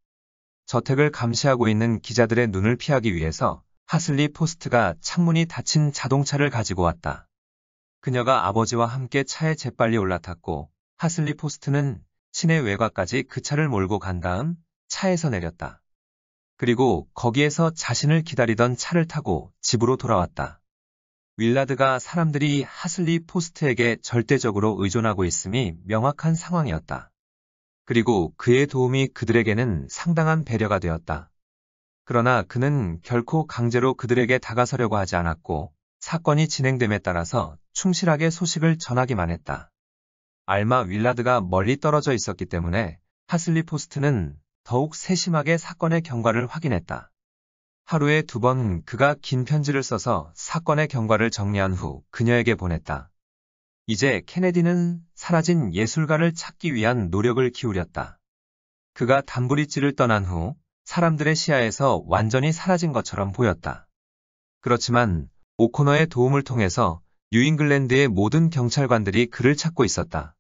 저택을 감시하고 있는 기자들의 눈을 피하기 위해서 하슬리 포스트가 창문이 닫힌 자동차를 가지고 왔다. 그녀가 아버지와 함께 차에 재빨리 올라탔고 하슬리 포스트는 시내 외곽까지 그 차를 몰고 간 다음 차에서 내렸다. 그리고 거기에서 자신을 기다리던 차를 타고 집으로 돌아왔다. 윌라드가 사람들이 하슬리 포스트에게 절대적으로 의존하고 있음이 명확한 상황이었다. 그리고 그의 도움이 그들에게는 상당한 배려가 되었다. 그러나 그는 결코 강제로 그들에게 다가서려고 하지 않았고 사건이 진행됨에 따라서 충실하게 소식을 전하기만 했다. 알마 윌라드가 멀리 떨어져 있었기 때문에 하슬리 포스트는 더욱 세심하게 사건의 경과를 확인했다. 하루에 2번 그가 긴 편지를 써서 사건의 경과를 정리한 후 그녀에게 보냈다. 이제 케네디는 사라진 예술가를 찾기 위한 노력을 기울였다. 그가 담브리지를 떠난 후 사람들의 시야에서 완전히 사라진 것처럼 보였다. 그렇지만 오코너의 도움을 통해서 뉴잉글랜드의 모든 경찰관들이 그를 찾고 있었다.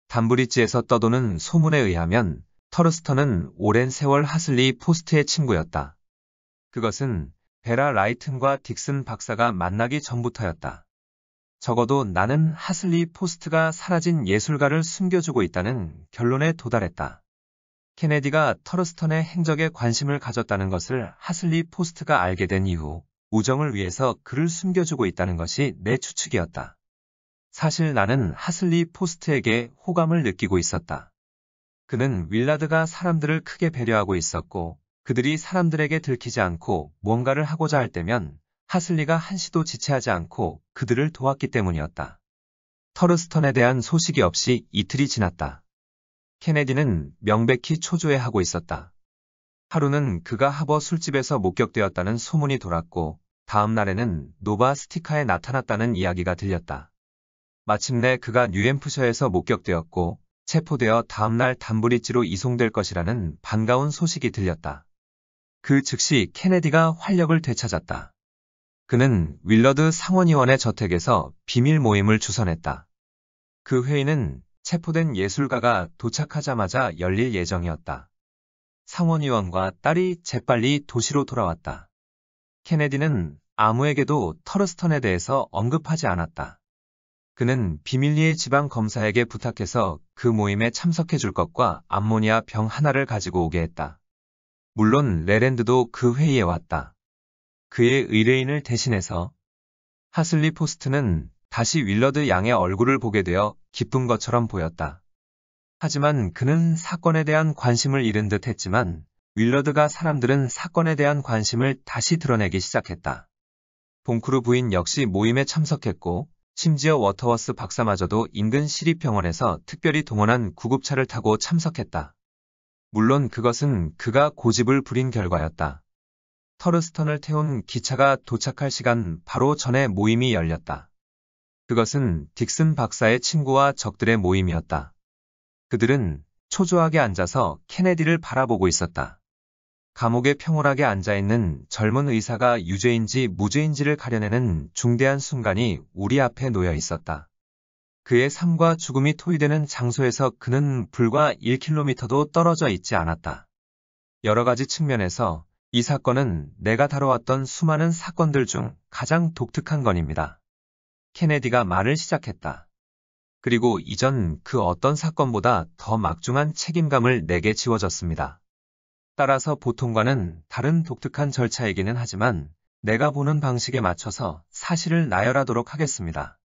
담브리지에서 떠도는 소문에 의하면 터르스턴은 오랜 세월 하슬리 포스트의 친구였다. 그것은 베라 라이튼과 딕슨 박사가 만나기 전부터였다. 적어도 나는 하슬리 포스트가 사라진 예술가를 숨겨주고 있다는 결론에 도달했다. 케네디가 터르스턴의 행적에 관심을 가졌다는 것을 하슬리 포스트가 알게 된 이후 우정을 위해서 그를 숨겨주고 있다는 것이 내 추측이었다. 사실 나는 하슬리 포스트에게 호감을 느끼고 있었다. 그는 윌라드가 사람들을 크게 배려하고 있었고 그들이 사람들에게 들키지 않고 뭔가를 하고자 할 때면 하슬리가 한시도 지체하지 않고 그들을 도왔기 때문이었다. 터르스턴에 대한 소식이 없이 이틀이 지났다. 케네디는 명백히 초조해하고 있었다. 하루는 그가 하버 술집에서 목격되었다는 소문이 돌았고 다음 날에는 노바 스티카에 나타났다는 이야기가 들렸다. 마침내 그가 뉴햄프셔에서 목격되었고 체포되어 다음날 담브리지로 이송될 것이라는 반가운 소식이 들렸다. 그 즉시 케네디가 활력을 되찾았다. 그는 윌러드 상원의원의 저택에서 비밀 모임을 주선했다. 그 회의는 체포된 예술가가 도착하자마자 열릴 예정이었다. 상원의원과 딸이 재빨리 도시로 돌아왔다. 케네디는 아무에게도 터르스턴에 대해서 언급하지 않았다. 그는 비밀리에 지방 검사에게 부탁해서 그 모임에 참석해 줄 것과 암모니아 병 하나를 가지고 오게 했다. 물론 레랜드도 그 회의에 왔다. 그의 의뢰인을 대신해서 하슬리 포스트는 다시 윌러드 양의 얼굴을 보게 되어 기쁜 것처럼 보였다. 하지만 그는 사건에 대한 관심을 잃은 듯 했지만 윌러드가 사람들은 사건에 대한 관심을 다시 드러내기 시작했다. 봉크루 부인 역시 모임에 참석했고 심지어 워터워스 박사마저도 인근 시립병원에서 특별히 동원한 구급차를 타고 참석했다. 물론 그것은 그가 고집을 부린 결과였다. 터르스턴을 태운 기차가 도착할 시간 바로 전에 모임이 열렸다. 그것은 딕슨 박사의 친구와 적들의 모임이었다. 그들은 초조하게 앉아서 케네디를 바라보고 있었다. 감옥에 평온하게 앉아있는 젊은 의사가 유죄인지 무죄인지를 가려내는 중대한 순간이 우리 앞에 놓여 있었다. 그의 삶과 죽음이 토의되는 장소에서 그는 불과 1km도 떨어져 있지 않았다. 여러 가지 측면에서 이 사건은 내가 다뤄왔던 수많은 사건들 중 가장 독특한 건입니다. 케네디가 말을 시작했다. 그리고 이전 그 어떤 사건보다 더 막중한 책임감을 내게 지워졌습니다. 따라서 보통과는 다른 독특한 절차이기는 하지만 내가 보는 방식에 맞춰서 사실을 나열하도록 하겠습니다.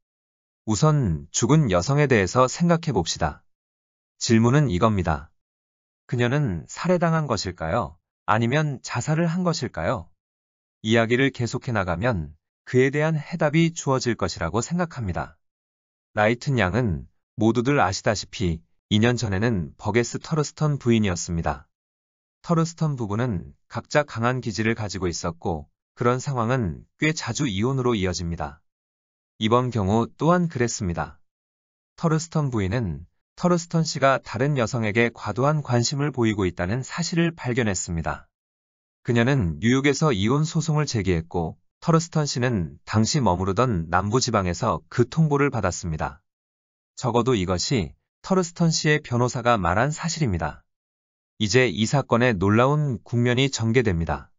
우선 죽은 여성에 대해서 생각해 봅시다. 질문은 이겁니다. 그녀는 살해당한 것일까요? 아니면 자살을 한 것일까요? 이야기를 계속해 나가면 그에 대한 해답이 주어질 것이라고 생각합니다. 라이튼 양은 모두들 아시다시피 2년 전에는 버게스 터르스턴 부인이었습니다. 터르스턴 부부는 각자 강한 기질을 가지고 있었고 그런 상황은 꽤 자주 이혼으로 이어집니다. 이번 경우 또한 그랬습니다. 터르스턴 부인은 터르스턴 씨가 다른 여성에게 과도한 관심을 보이고 있다는 사실을 발견했습니다. 그녀는 뉴욕에서 이혼 소송을 제기했고 터르스턴 씨는 당시 머무르던 남부지방에서 그 통보를 받았습니다. 적어도 이것이 터르스턴 씨의 변호사가 말한 사실입니다. 이제 이 사건의 놀라운 국면이 전개됩니다.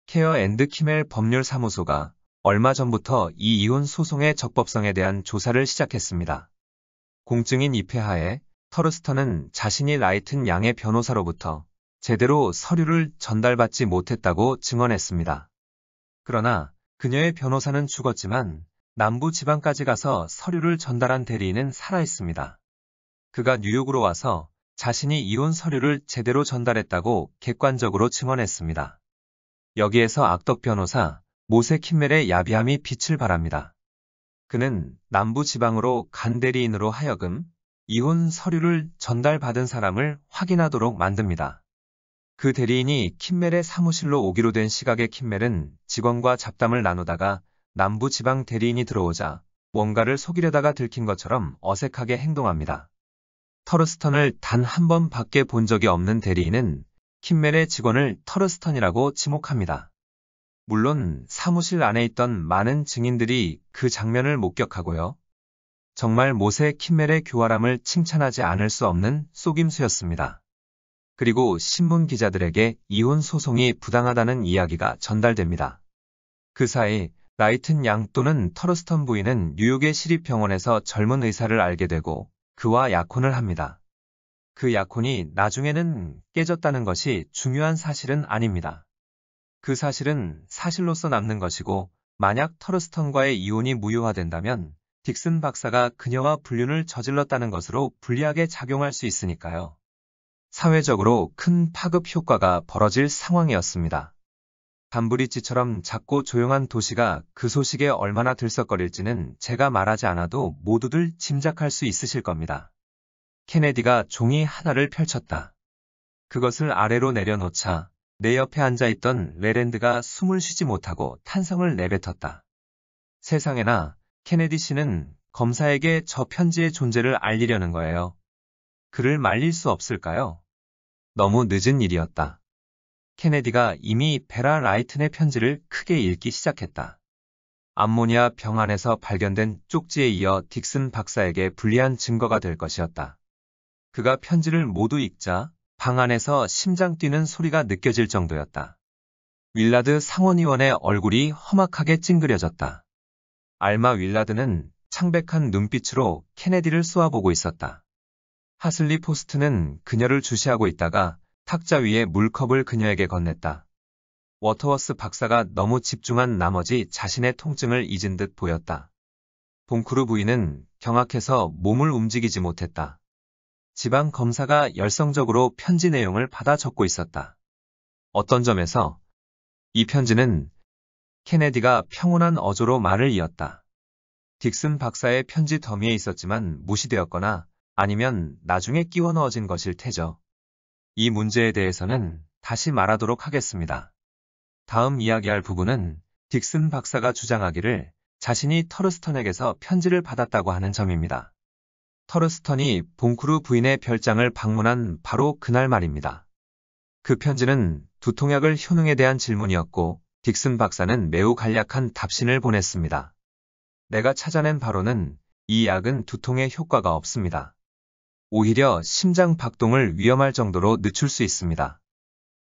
케어 앤드 키멜 법률사무소가 얼마 전부터 이 이혼 소송의 적법성에 대한 조사를 시작했습니다. 공증인 입회하에 터르스턴은 자신이 라이튼 양의 변호사로부터 제대로 서류를 전달받지 못했다고 증언했습니다. 그러나 그녀의 변호사는 죽었지만 남부 지방까지 가서 서류를 전달한 대리인은 살아있습니다. 그가 뉴욕으로 와서 자신이 이혼 서류를 제대로 전달했다고 객관적으로 증언했습니다. 여기에서 악덕 변호사 모세 킴멜의 야비함이 빛을 발합니다. 그는 남부 지방으로 간 대리인으로 하여금 이혼 서류를 전달받은 사람을 확인하도록 만듭니다. 그 대리인이 킴멜의 사무실로 오기로 된 시각에 킴멜은 직원과 잡담을 나누다가 남부 지방 대리인이 들어오자 뭔가를 속이려다가 들킨 것처럼 어색하게 행동합니다. 터르스턴을 단 한 번밖에 본 적이 없는 대리인은 킴멜의 직원을 터르스턴이라고 지목합니다. 물론 사무실 안에 있던 많은 증인들이 그 장면을 목격하고요. 정말 모세 킴멜의 교활함을 칭찬하지 않을 수 없는 속임수였습니다. 그리고 신문 기자들에게 이혼 소송이 부당하다는 이야기가 전달됩니다. 그 사이 라이튼 양 또는 터르스턴 부인은 뉴욕의 시립병원에서 젊은 의사를 알게 되고 그와 약혼을 합니다. 그 약혼이 나중에는 깨졌다는 것이 중요한 사실은 아닙니다. 그 사실은 사실로서 남는 것이고 만약 터르스턴과의 이혼이 무효화된다면 딕슨 박사가 그녀와 불륜을 저질렀다는 것으로 불리하게 작용할 수 있으니까요. 사회적으로 큰 파급 효과가 벌어질 상황이었습니다. 담브리지처럼 작고 조용한 도시가 그 소식에 얼마나 들썩거릴지는 제가 말하지 않아도 모두들 짐작할 수 있으실 겁니다. 케네디가 종이 하나를 펼쳤다. 그것을 아래로 내려놓자 내 옆에 앉아있던 레랜드가 숨을 쉬지 못하고 탄성을 내뱉었다. 세상에나 케네디 씨는 검사에게 저 편지의 존재를 알리려는 거예요. 그를 말릴 수 없을까요? 너무 늦은 일이었다. 케네디가 이미 베라 라이튼의 편지를 크게 읽기 시작했다. 암모니아 병 안에서 발견된 쪽지에 이어 딕슨 박사에게 불리한 증거가 될 것이었다. 그가 편지를 모두 읽자 방 안에서 심장 뛰는 소리가 느껴질 정도였다. 윌라드 상원의원의 얼굴이 험악하게 찡그려졌다. 알마 윌라드는 창백한 눈빛으로 케네디를 쏘아보고 있었다. 하슬리 포스트는 그녀를 주시하고 있다가 탁자 위에 물컵을 그녀에게 건넸다. 워터워스 박사가 너무 집중한 나머지 자신의 통증을 잊은 듯 보였다. 봉크루 부인은 경악해서 몸을 움직이지 못했다. 지방 검사가 열성적으로 편지 내용을 받아 적고 있었다. 어떤 점에서 이 편지는 케네디가 평온한 어조로 말을 이었다. 딕슨 박사의 편지 더미에 있었지만 무시되었거나 아니면 나중에 끼워 넣어진 것일 테죠. 이 문제에 대해서는 다시 말하도록 하겠습니다. 다음 이야기할 부분은 딕슨 박사가 주장하기를 자신이 터르스턴에게서 편지를 받았다고 하는 점입니다. 터르스턴이 봉크루 부인의 별장을 방문한 바로 그날 말입니다. 그 편지는 두통약을 효능에 대한 질문이었고 딕슨 박사는 매우 간략한 답신을 보냈습니다. 내가 찾아낸 바로는 이 약은 두통에 효과가 없습니다. 오히려 심장 박동을 위험할 정도로 늦출 수 있습니다.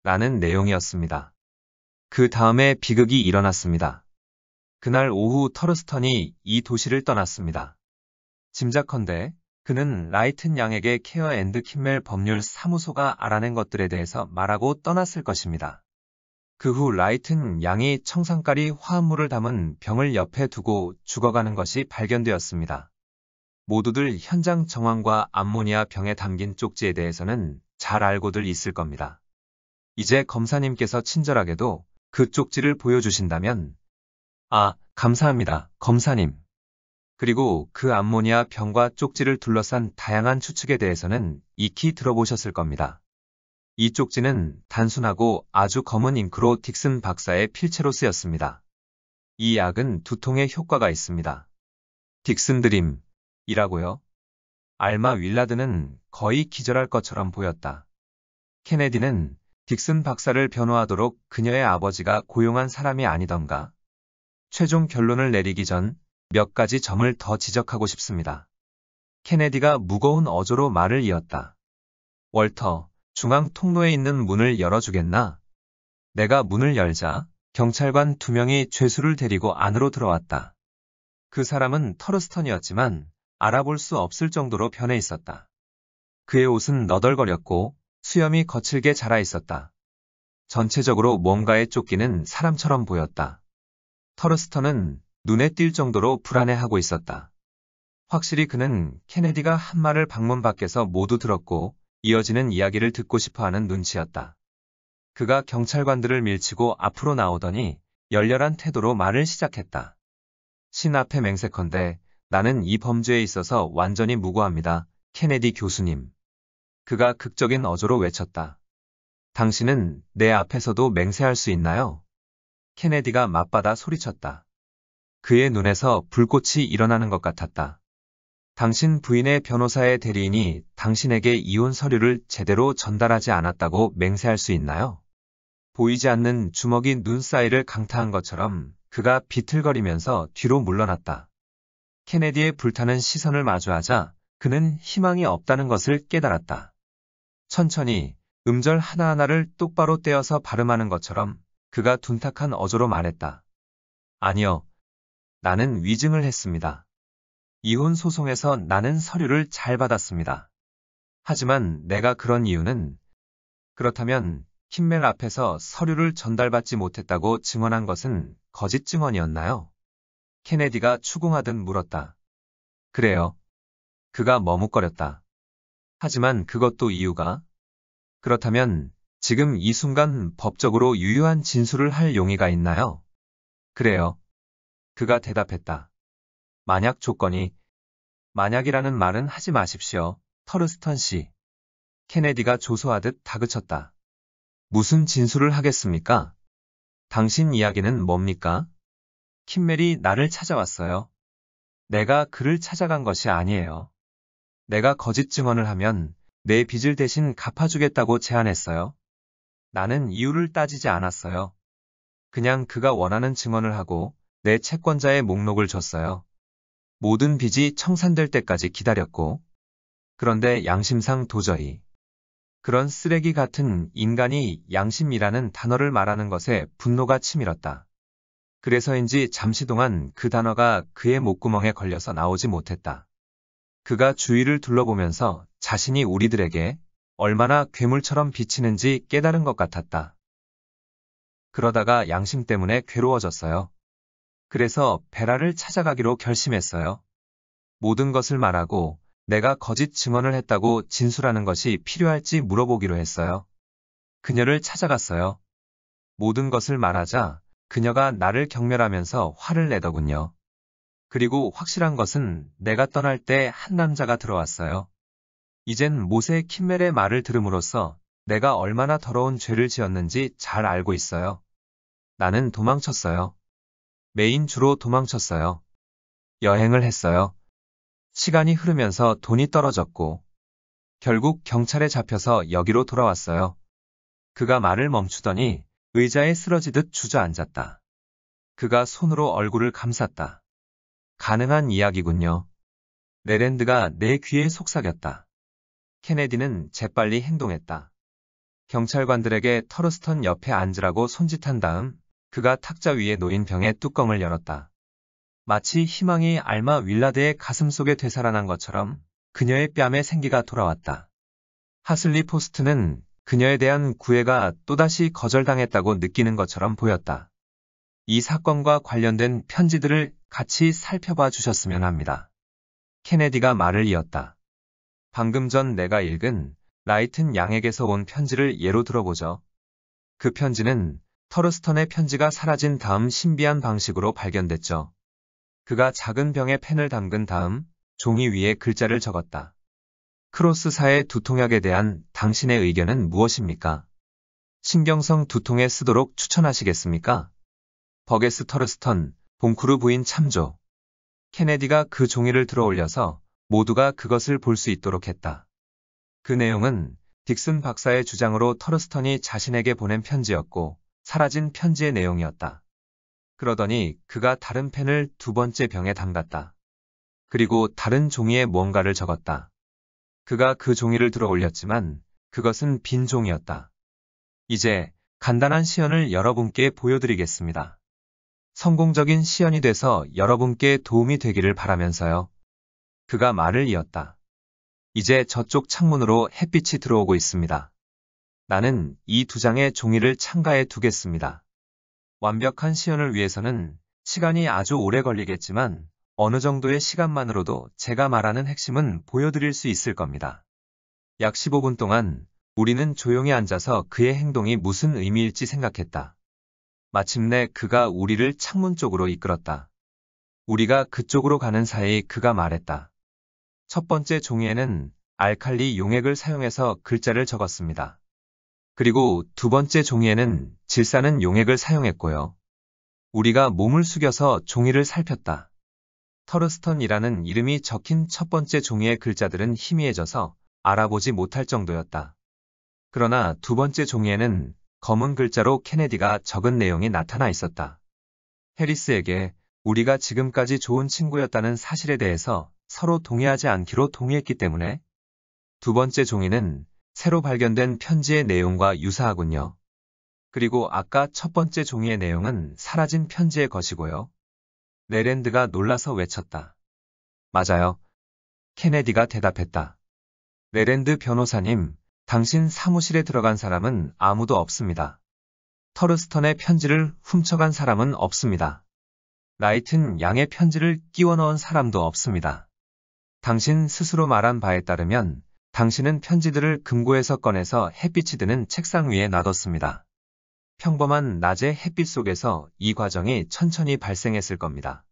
라는 내용이었습니다. 그 다음에 비극이 일어났습니다. 그날 오후 터르스턴이 이 도시를 떠났습니다. 짐작컨대 그는 라이튼 양에게 케어 앤드 킴멜 법률 사무소가 알아낸 것들에 대해서 말하고 떠났을 것입니다. 그 후 라이튼 양이 청산가리 화합물을 담은 병을 옆에 두고 죽어가는 것이 발견되었습니다. 모두들 현장 정황과 암모니아 병에 담긴 쪽지에 대해서는 잘 알고들 있을 겁니다. 이제 검사님께서 친절하게도 그 쪽지를 보여주신다면 감사합니다, 검사님. 그리고 그 암모니아 병과 쪽지를 둘러싼 다양한 추측에 대해서는 익히 들어보셨을 겁니다. 이 쪽지는 단순하고 아주 검은 잉크로 딕슨 박사의 필체로 쓰였습니다. 이 약은 두통에 효과가 있습니다. 딕슨 드림이라고요? 알마 윌라드는 거의 기절할 것처럼 보였다. 케네디는 딕슨 박사를 변호하도록 그녀의 아버지가 고용한 사람이 아니던가? 최종 결론을 내리기 전 몇 가지 점을 더 지적하고 싶습니다. 케네디가 무거운 어조로 말을 이었다. 월터, 중앙 통로에 있는 문을 열어주겠나? 내가 문을 열자 경찰관 2명이 죄수를 데리고 안으로 들어왔다. 그 사람은 터르스턴이었지만 알아볼 수 없을 정도로 변해 있었다. 그의 옷은 너덜거렸고 수염이 거칠게 자라 있었다. 전체적으로 뭔가에 쫓기는 사람처럼 보였다. 터르스턴은 눈에 띌 정도로 불안해하고 있었다. 확실히 그는 케네디가 한 말을 방문 밖에서 모두 들었고 이어지는 이야기를 듣고 싶어하는 눈치였다. 그가 경찰관들을 밀치고 앞으로 나오더니 열렬한 태도로 말을 시작했다. 신 앞에 맹세컨대 나는 이 범죄에 있어서 완전히 무고합니다. 케네디 교수님. 그가 극적인 어조로 외쳤다. 당신은 내 앞에서도 맹세할 수 있나요? 케네디가 맞받아 소리쳤다. 그의 눈에서 불꽃이 일어나는 것 같았다. 당신 부인의 변호사의 대리인이 당신에게 이혼 서류를 제대로 전달하지 않았다고 맹세할 수 있나요? 보이지 않는 주먹이 눈 사이를 강타한 것처럼 그가 비틀거리면서 뒤로 물러났다. 케네디의 불타는 시선을 마주하자 그는 희망이 없다는 것을 깨달았다. 천천히 음절 하나하나를 똑바로 떼어서 발음하는 것처럼 그가 둔탁한 어조로 말했다. 아니요. 나는 위증을 했습니다. 이혼 소송에서 나는 서류를 잘 받았습니다. 하지만 내가 그런 이유는 그렇다면 킴멜 앞에서 서류를 전달받지 못했다고 증언한 것은 거짓 증언이었나요? 케네디가 추궁하듯 물었다. 그래요. 그가 머뭇거렸다. 하지만 그것도 이유가? 그렇다면 지금 이 순간 법적으로 유효한 진술을 할 용의가 있나요? 그래요. 그가 대답했다. 만약 조건이 만약이라는 말은 하지 마십시오. 터르스턴 씨. 케네디가 조소하듯 다그쳤다. 무슨 진술을 하겠습니까? 당신 이야기는 뭡니까? 킴멜이 나를 찾아왔어요. 내가 그를 찾아간 것이 아니에요. 내가 거짓 증언을 하면 내 빚을 대신 갚아주겠다고 제안했어요. 나는 이유를 따지지 않았어요. 그냥 그가 원하는 증언을 하고 내 채권자의 목록을 줬어요. 모든 빚이 청산될 때까지 기다렸고 그런데 양심상 도저히 그런 쓰레기 같은 인간이 양심이라는 단어를 말하는 것에 분노가 치밀었다. 그래서인지 잠시 동안 그 단어가 그의 목구멍에 걸려서 나오지 못했다. 그가 주위를 둘러보면서 자신이 우리들에게 얼마나 괴물처럼 비치는지 깨달은 것 같았다. 그러다가 양심 때문에 괴로워졌어요. 그래서 베라를 찾아가기로 결심했어요. 모든 것을 말하고 내가 거짓 증언을 했다고 진술하는 것이 필요할지 물어보기로 했어요. 그녀를 찾아갔어요. 모든 것을 말하자 그녀가 나를 경멸하면서 화를 내더군요. 그리고 확실한 것은 내가 떠날 때 한 남자가 들어왔어요. 이젠 모세 킴멜의 말을 들음으로써 내가 얼마나 더러운 죄를 지었는지 잘 알고 있어요. 나는 도망쳤어요. 메인주로 도망쳤어요. 여행을 했어요. 시간이 흐르면서 돈이 떨어졌고 결국 경찰에 잡혀서 여기로 돌아왔어요. 그가 말을 멈추더니 의자에 쓰러지듯 주저앉았다. 그가 손으로 얼굴을 감쌌다. 가능한 이야기군요. 레랜드가 내 귀에 속삭였다. 케네디는 재빨리 행동했다. 경찰관들에게 터러스턴 옆에 앉으라고 손짓한 다음 그가 탁자 위에 놓인 병의 뚜껑을 열었다. 마치 희망이 알마 윌라드의 가슴속에 되살아난 것처럼 그녀의 뺨에 생기가 돌아왔다. 하슬리 포스트는 그녀에 대한 구애가 또다시 거절당했다고 느끼는 것처럼 보였다. 이 사건과 관련된 편지들을 같이 살펴봐 주셨으면 합니다. 케네디가 말을 이었다. 방금 전 내가 읽은 라이튼 양에게서 온 편지를 예로 들어보죠. 그 편지는 터러스턴의 편지가 사라진 다음 신비한 방식으로 발견됐죠. 그가 작은 병에 펜을 담근 다음 종이 위에 글자를 적었다. 크로스사의 두통약에 대한 당신의 의견은 무엇입니까? 신경성 두통에 쓰도록 추천하시겠습니까? 버게스 터러스턴, 봉크루 부인 참조. 케네디가 그 종이를 들어 올려서 모두가 그것을 볼 수 있도록 했다. 그 내용은 딕슨 박사의 주장으로 터러스턴이 자신에게 보낸 편지였고 사라진 편지의 내용이었다. 그러더니 그가 다른 펜을 두 번째 병에 담갔다. 그리고 다른 종이에 뭔가를 적었다. 그가 그 종이를 들어 올렸지만 그것은 빈 종이었다. 이제 간단한 시연을 여러분께 보여드리겠습니다. 성공적인 시연이 돼서 여러분께 도움이 되기를 바라면서요. 그가 말을 이었다. 이제 저쪽 창문으로 햇빛이 들어오고 있습니다. 나는 이 두 장의 종이를 창가에 두겠습니다. 완벽한 시연을 위해서는 시간이 아주 오래 걸리겠지만 어느 정도의 시간만으로도 제가 말하는 핵심은 보여드릴 수 있을 겁니다. 약 15분 동안 우리는 조용히 앉아서 그의 행동이 무슨 의미일지 생각했다. 마침내 그가 우리를 창문 쪽으로 이끌었다. 우리가 그쪽으로 가는 사이 그가 말했다. 첫 번째 종이에는 알칼리 용액을 사용해서 글자를 적었습니다. 그리고 두 번째 종이에는 질사는 용액을 사용했고요. 우리가 몸을 숙여서 종이를 살폈다. 터러스턴이라는 이름이 적힌 첫 번째 종이의 글자들은 희미해져서 알아보지 못할 정도였다. 그러나 두 번째 종이에는 검은 글자로 케네디가 적은 내용이 나타나 있었다. 해리스에게 우리가 지금까지 좋은 친구였다는 사실에 대해서 서로 동의하지 않기로 동의했기 때문에 두 번째 종이는 새로 발견된 편지의 내용과 유사하군요. 그리고 아까 첫 번째 종이의 내용은 사라진 편지의 것이고요. 레랜드가 놀라서 외쳤다. 맞아요. 케네디가 대답했다. 레랜드 변호사님, 당신 사무실에 들어간 사람은 아무도 없습니다. 터르스턴의 편지를 훔쳐간 사람은 없습니다. 라이튼 양의 편지를 끼워 넣은 사람도 없습니다. 당신 스스로 말한 바에 따르면 당신은 편지들을 금고에서 꺼내서 햇빛이 드는 책상 위에 놔뒀습니다. 평범한 낮의 햇빛 속에서 이 과정이 천천히 발생했을 겁니다.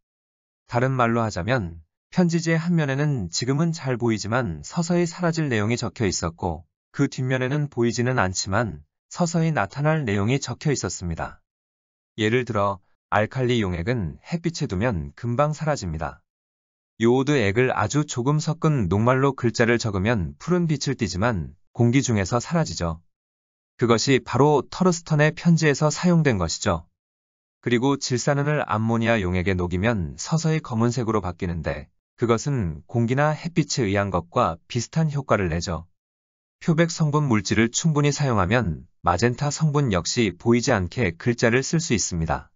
다른 말로 하자면 편지지의 한 면에는 지금은 잘 보이지만 서서히 사라질 내용이 적혀 있었고 그 뒷면에는 보이지는 않지만 서서히 나타날 내용이 적혀 있었습니다. 예를 들어 알칼리 용액은 햇빛에 두면 금방 사라집니다. 요오드 액을 아주 조금 섞은 녹말로 글자를 적으면 푸른 빛을 띠지만 공기 중에서 사라지죠. 그것이 바로 터르스턴의 편지에서 사용된 것이죠. 그리고 질산은을 암모니아 용액에 녹이면 서서히 검은색으로 바뀌는데 그것은 공기나 햇빛에 의한 것과 비슷한 효과를 내죠. 표백 성분 물질을 충분히 사용하면 마젠타 성분 역시 보이지 않게 글자를 쓸 수 있습니다.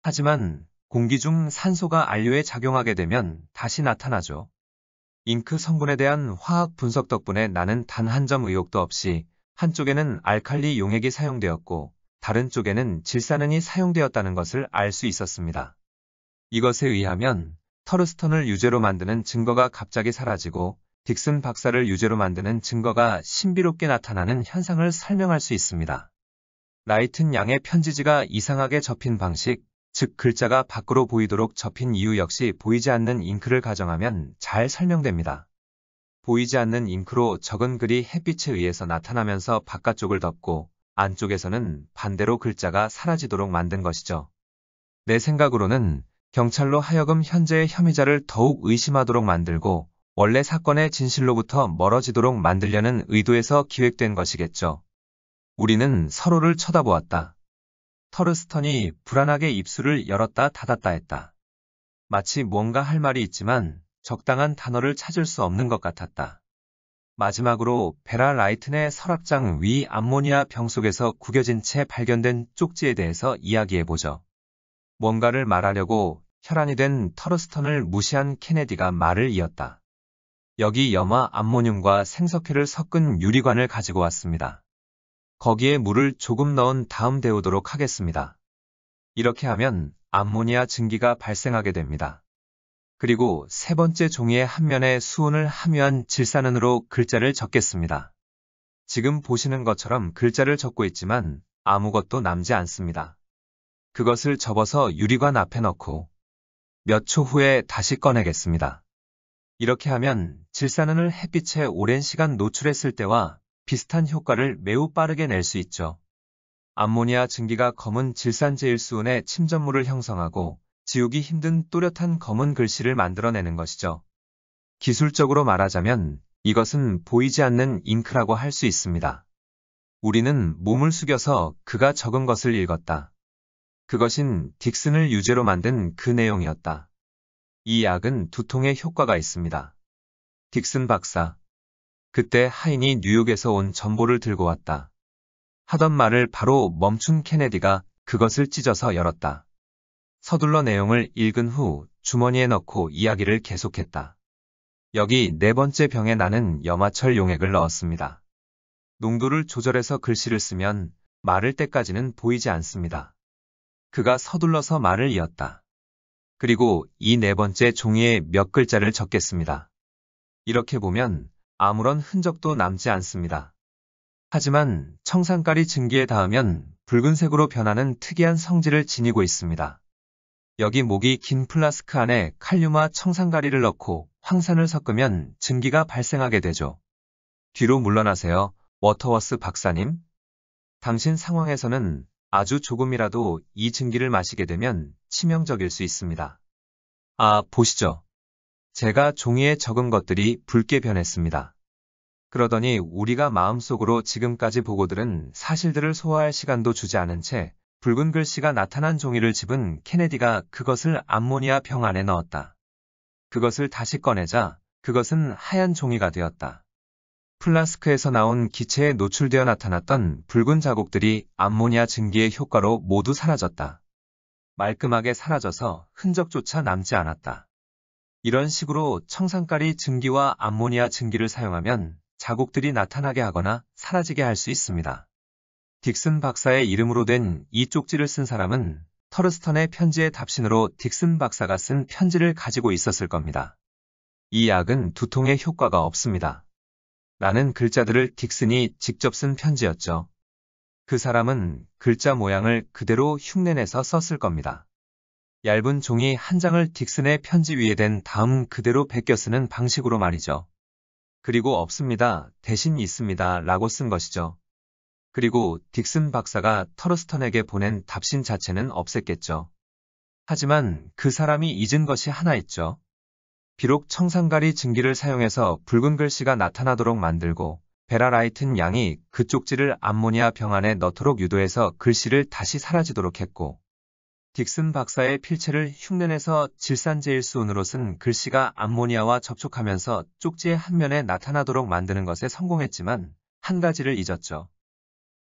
하지만 공기 중 산소가 안료에 작용하게 되면 다시 나타나죠. 잉크 성분에 대한 화학 분석 덕분에 나는 단 한 점 의혹도 없이 한쪽에는 알칼리 용액이 사용되었고 다른 쪽에는 질산은이 사용되었다는 것을 알 수 있었습니다. 이것에 의하면 터르스턴을 유죄로 만드는 증거가 갑자기 사라지고 딕슨 박사를 유죄로 만드는 증거가 신비롭게 나타나는 현상을 설명할 수 있습니다. 라이튼 양의 편지지가 이상하게 접힌 방식, 즉 글자가 밖으로 보이도록 접힌 이유 역시 보이지 않는 잉크를 가정하면 잘 설명됩니다. 보이지 않는 잉크로 적은 글이 햇빛에 의해서 나타나면서 바깥쪽을 덮고 안쪽에서는 반대로 글자가 사라지도록 만든 것이죠. 내 생각으로는 경찰로 하여금 현재의 혐의자를 더욱 의심하도록 만들고 원래 사건의 진실로부터 멀어지도록 만들려는 의도에서 기획된 것이겠죠. 우리는 서로를 쳐다보았다. 터르스턴이 불안하게 입술을 열었다 닫았다 했다. 마치 뭔가 할 말이 있지만 적당한 단어를 찾을 수 없는 것 같았다. 마지막으로 베라 라이튼의 서랍장 위 암모니아 병 속에서 구겨진 채 발견된 쪽지에 대해서 이야기해보죠. 뭔가를 말하려고 혈안이 된 터르스턴을 무시한 케네디가 말을 이었다. 여기 염화 암모늄과 생석회를 섞은 유리관을 가지고 왔습니다. 거기에 물을 조금 넣은 다음 데우도록 하겠습니다. 이렇게 하면 암모니아 증기가 발생하게 됩니다. 그리고 세 번째 종이의 한 면에 수온을 함유한 질산은으로 글자를 적겠습니다. 지금 보시는 것처럼 글자를 적고 있지만 아무것도 남지 않습니다. 그것을 접어서 유리관 앞에 넣고 몇 초 후에 다시 꺼내겠습니다. 이렇게 하면 질산은을 햇빛에 오랜 시간 노출했을 때와 비슷한 효과를 매우 빠르게 낼 수 있죠. 암모니아 증기가 검은 질산제일수은의 침전물을 형성하고 지우기 힘든 또렷한 검은 글씨를 만들어내는 것이죠. 기술적으로 말하자면 이것은 보이지 않는 잉크라고 할 수 있습니다. 우리는 몸을 숙여서 그가 적은 것을 읽었다. 그것인 딕슨을 유죄로 만든 그 내용이었다. 이 약은 두통에 효과가 있습니다. 딕슨 박사. 그때 하인이 뉴욕에서 온 전보를 들고 왔다. 하던 말을 바로 멈춘 케네디가 그것을 찢어서 열었다. 서둘러 내용을 읽은 후 주머니에 넣고 이야기를 계속했다. 여기 네 번째 병에 나는 염화철 용액을 넣었습니다. 농도를 조절해서 글씨를 쓰면 마를 때까지는 보이지 않습니다. 그가 서둘러서 말을 이었다. 그리고 이 네 번째 종이에 몇 글자를 적겠습니다. 이렇게 보면 아무런 흔적도 남지 않습니다. 하지만 청산가리 증기에 닿으면 붉은색으로 변하는 특이한 성질을 지니고 있습니다. 여기 목이 긴 플라스크 안에 칼륨화 청산가리를 넣고 황산을 섞으면 증기가 발생하게 되죠. 뒤로 물러나세요, 워터워스 박사님. 당신 상황에서는 아주 조금이라도 이 증기를 마시게 되면 치명적일 수 있습니다. 아, 보시죠. 제가 종이에 적은 것들이 붉게 변했습니다. 그러더니 우리가 마음속으로 지금까지 보고 들은 사실들을 소화할 시간도 주지 않은 채 붉은 글씨가 나타난 종이를 집은 케네디가 그것을 암모니아 병 안에 넣었다. 그것을 다시 꺼내자 그것은 하얀 종이가 되었다. 플라스크에서 나온 기체에 노출되어 나타났던 붉은 자국들이 암모니아 증기의 효과로 모두 사라졌다. 말끔하게 사라져서 흔적조차 남지 않았다. 이런 식으로 청산가리 증기와 암모니아 증기를 사용하면 자국들이 나타나게 하거나 사라지게 할 수 있습니다. 딕슨 박사의 이름으로 된 이 쪽지를 쓴 사람은 터르스턴의 편지의 답신으로 딕슨 박사가 쓴 편지를 가지고 있었을 겁니다. 이 약은 두통에 효과가 없습니다. 라는 글자들을 딕슨이 직접 쓴 편지였죠. 그 사람은 글자 모양을 그대로 흉내내서 썼을 겁니다. 얇은 종이 한 장을 딕슨의 편지 위에 댄 다음 그대로 베껴 쓰는 방식으로 말이죠. 그리고 없습니다, 대신 있습니다 라고 쓴 것이죠. 그리고 딕슨 박사가 터르스턴에게 보낸 답신 자체는 없앴겠죠. 하지만 그 사람이 잊은 것이 하나 있죠. 비록 청산가리 증기를 사용해서 붉은 글씨가 나타나도록 만들고 베라 라이튼 양이 그 쪽지를 암모니아 병 안에 넣도록 유도해서 글씨를 다시 사라지도록 했고 딕슨 박사의 필체를 흉내내서 질산제일수은으로 쓴 글씨가 암모니아와 접촉하면서 쪽지의 한 면에 나타나도록 만드는 것에 성공했지만 한 가지를 잊었죠.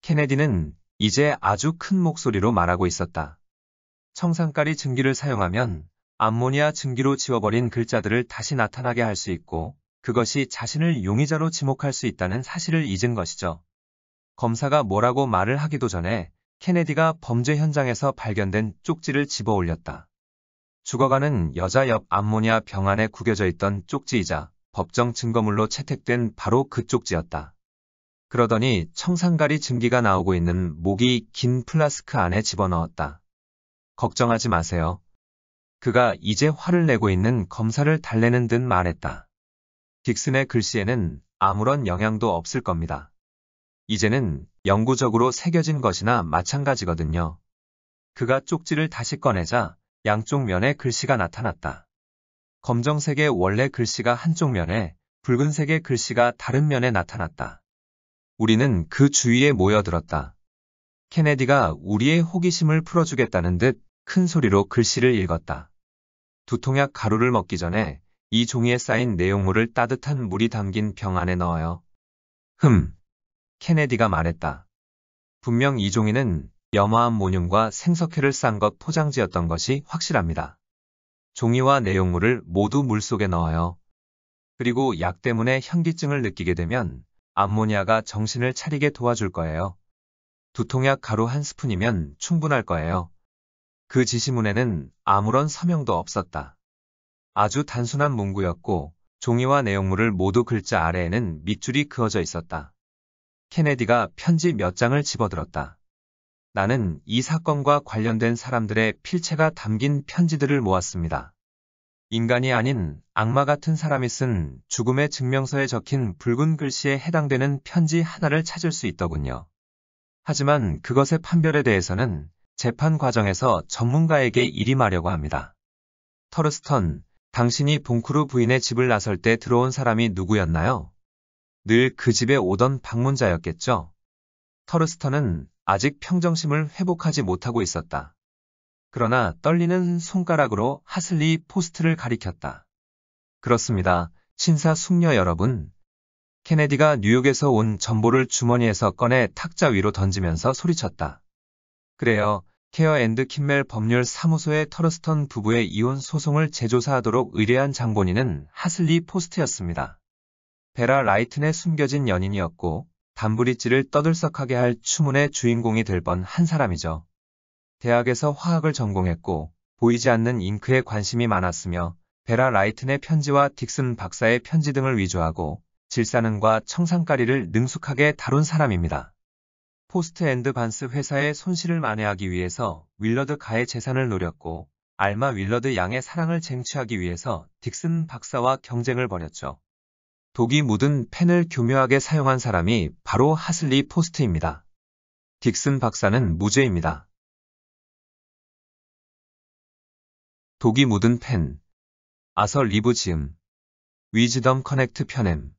케네디는 이제 아주 큰 목소리로 말하고 있었다. 청산가리 증기를 사용하면 암모니아 증기로 지워버린 글자들을 다시 나타나게 할 수 있고 그것이 자신을 용의자로 지목할 수 있다는 사실을 잊은 것이죠. 검사가 뭐라고 말을 하기도 전에 케네디가 범죄 현장에서 발견된 쪽지를 집어 올렸다. 죽어가는 여자 옆 암모니아 병 안에 구겨져 있던 쪽지이자 법정 증거물로 채택된 바로 그 쪽지였다. 그러더니 청산가리 증기가 나오고 있는 목이 긴 플라스크 안에 집어넣었다. 걱정하지 마세요. 그가 이제 화를 내고 있는 검사를 달래는 듯 말했다. 딕슨의 글씨에는 아무런 영향도 없을 겁니다. 이제는 영구적으로 새겨진 것이나 마찬가지거든요. 그가 쪽지를 다시 꺼내자 양쪽 면에 글씨가 나타났다. 검정색의 원래 글씨가 한쪽 면에, 붉은색의 글씨가 다른 면에 나타났다. 우리는 그 주위에 모여들었다. 케네디가 우리의 호기심을 풀어주겠다는 듯 큰 소리로 글씨를 읽었다. 두통약 가루를 먹기 전에 이 종이에 쌓인 내용물을 따뜻한 물이 담긴 병 안에 넣어요. 케네디가 말했다. 분명 이 종이는 염화암모늄과 생석회를 싼 것 포장지였던 것이 확실합니다. 종이와 내용물을 모두 물속에 넣어요. 그리고 약 때문에 현기증을 느끼게 되면 암모니아가 정신을 차리게 도와줄 거예요. 두통약 가루 한 스푼이면 충분할 거예요. 그 지시문에는 아무런 서명도 없었다. 아주 단순한 문구였고 종이와 내용물을 모두 글자 아래에는 밑줄이 그어져 있었다. 케네디가 편지 몇 장을 집어들었다. 나는 이 사건과 관련된 사람들의 필체가 담긴 편지들을 모았습니다. 인간이 아닌 악마 같은 사람이 쓴 죽음의 증명서에 적힌 붉은 글씨에 해당되는 편지 하나를 찾을 수 있더군요. 하지만 그것의 판별에 대해서는 재판 과정에서 전문가에게 일임하려고 합니다. 터르스턴, 당신이 봉크루 부인의 집을 나설 때 들어온 사람이 누구였나요? 늘 그 집에 오던 방문자였겠죠. 터르스턴은 아직 평정심을 회복하지 못하고 있었다. 그러나 떨리는 손가락으로 하슬리 포스트를 가리켰다. 그렇습니다. 신사 숙녀 여러분. 케네디가 뉴욕에서 온 전보를 주머니에서 꺼내 탁자 위로 던지면서 소리쳤다. 그래요. 케어 앤드 킴멜 법률 사무소의 터러스턴 부부의 이혼 소송을 재조사하도록 의뢰한 장본인은 하슬리 포스트였습니다. 베라 라이튼의 숨겨진 연인이었고 단브릿지를 떠들썩하게 할 추문의 주인공이 될 뻔 한 사람이죠. 대학에서 화학을 전공했고 보이지 않는 잉크에 관심이 많았으며 베라 라이튼의 편지와 딕슨 박사의 편지 등을 위조하고 질사능과 청산가리를 능숙하게 다룬 사람입니다. 포스트 앤드 반스 회사의 손실을 만회하기 위해서 윌러드 가의 재산을 노렸고 알마 윌러드 양의 사랑을 쟁취하기 위해서 딕슨 박사와 경쟁을 벌였죠. 독이 묻은 펜을 교묘하게 사용한 사람이 바로 하슬리 포스트입니다. 딕슨 박사는 무죄입니다. 독이 묻은 펜. 아서 리브 지음. 위즈덤 커넥트 편엠.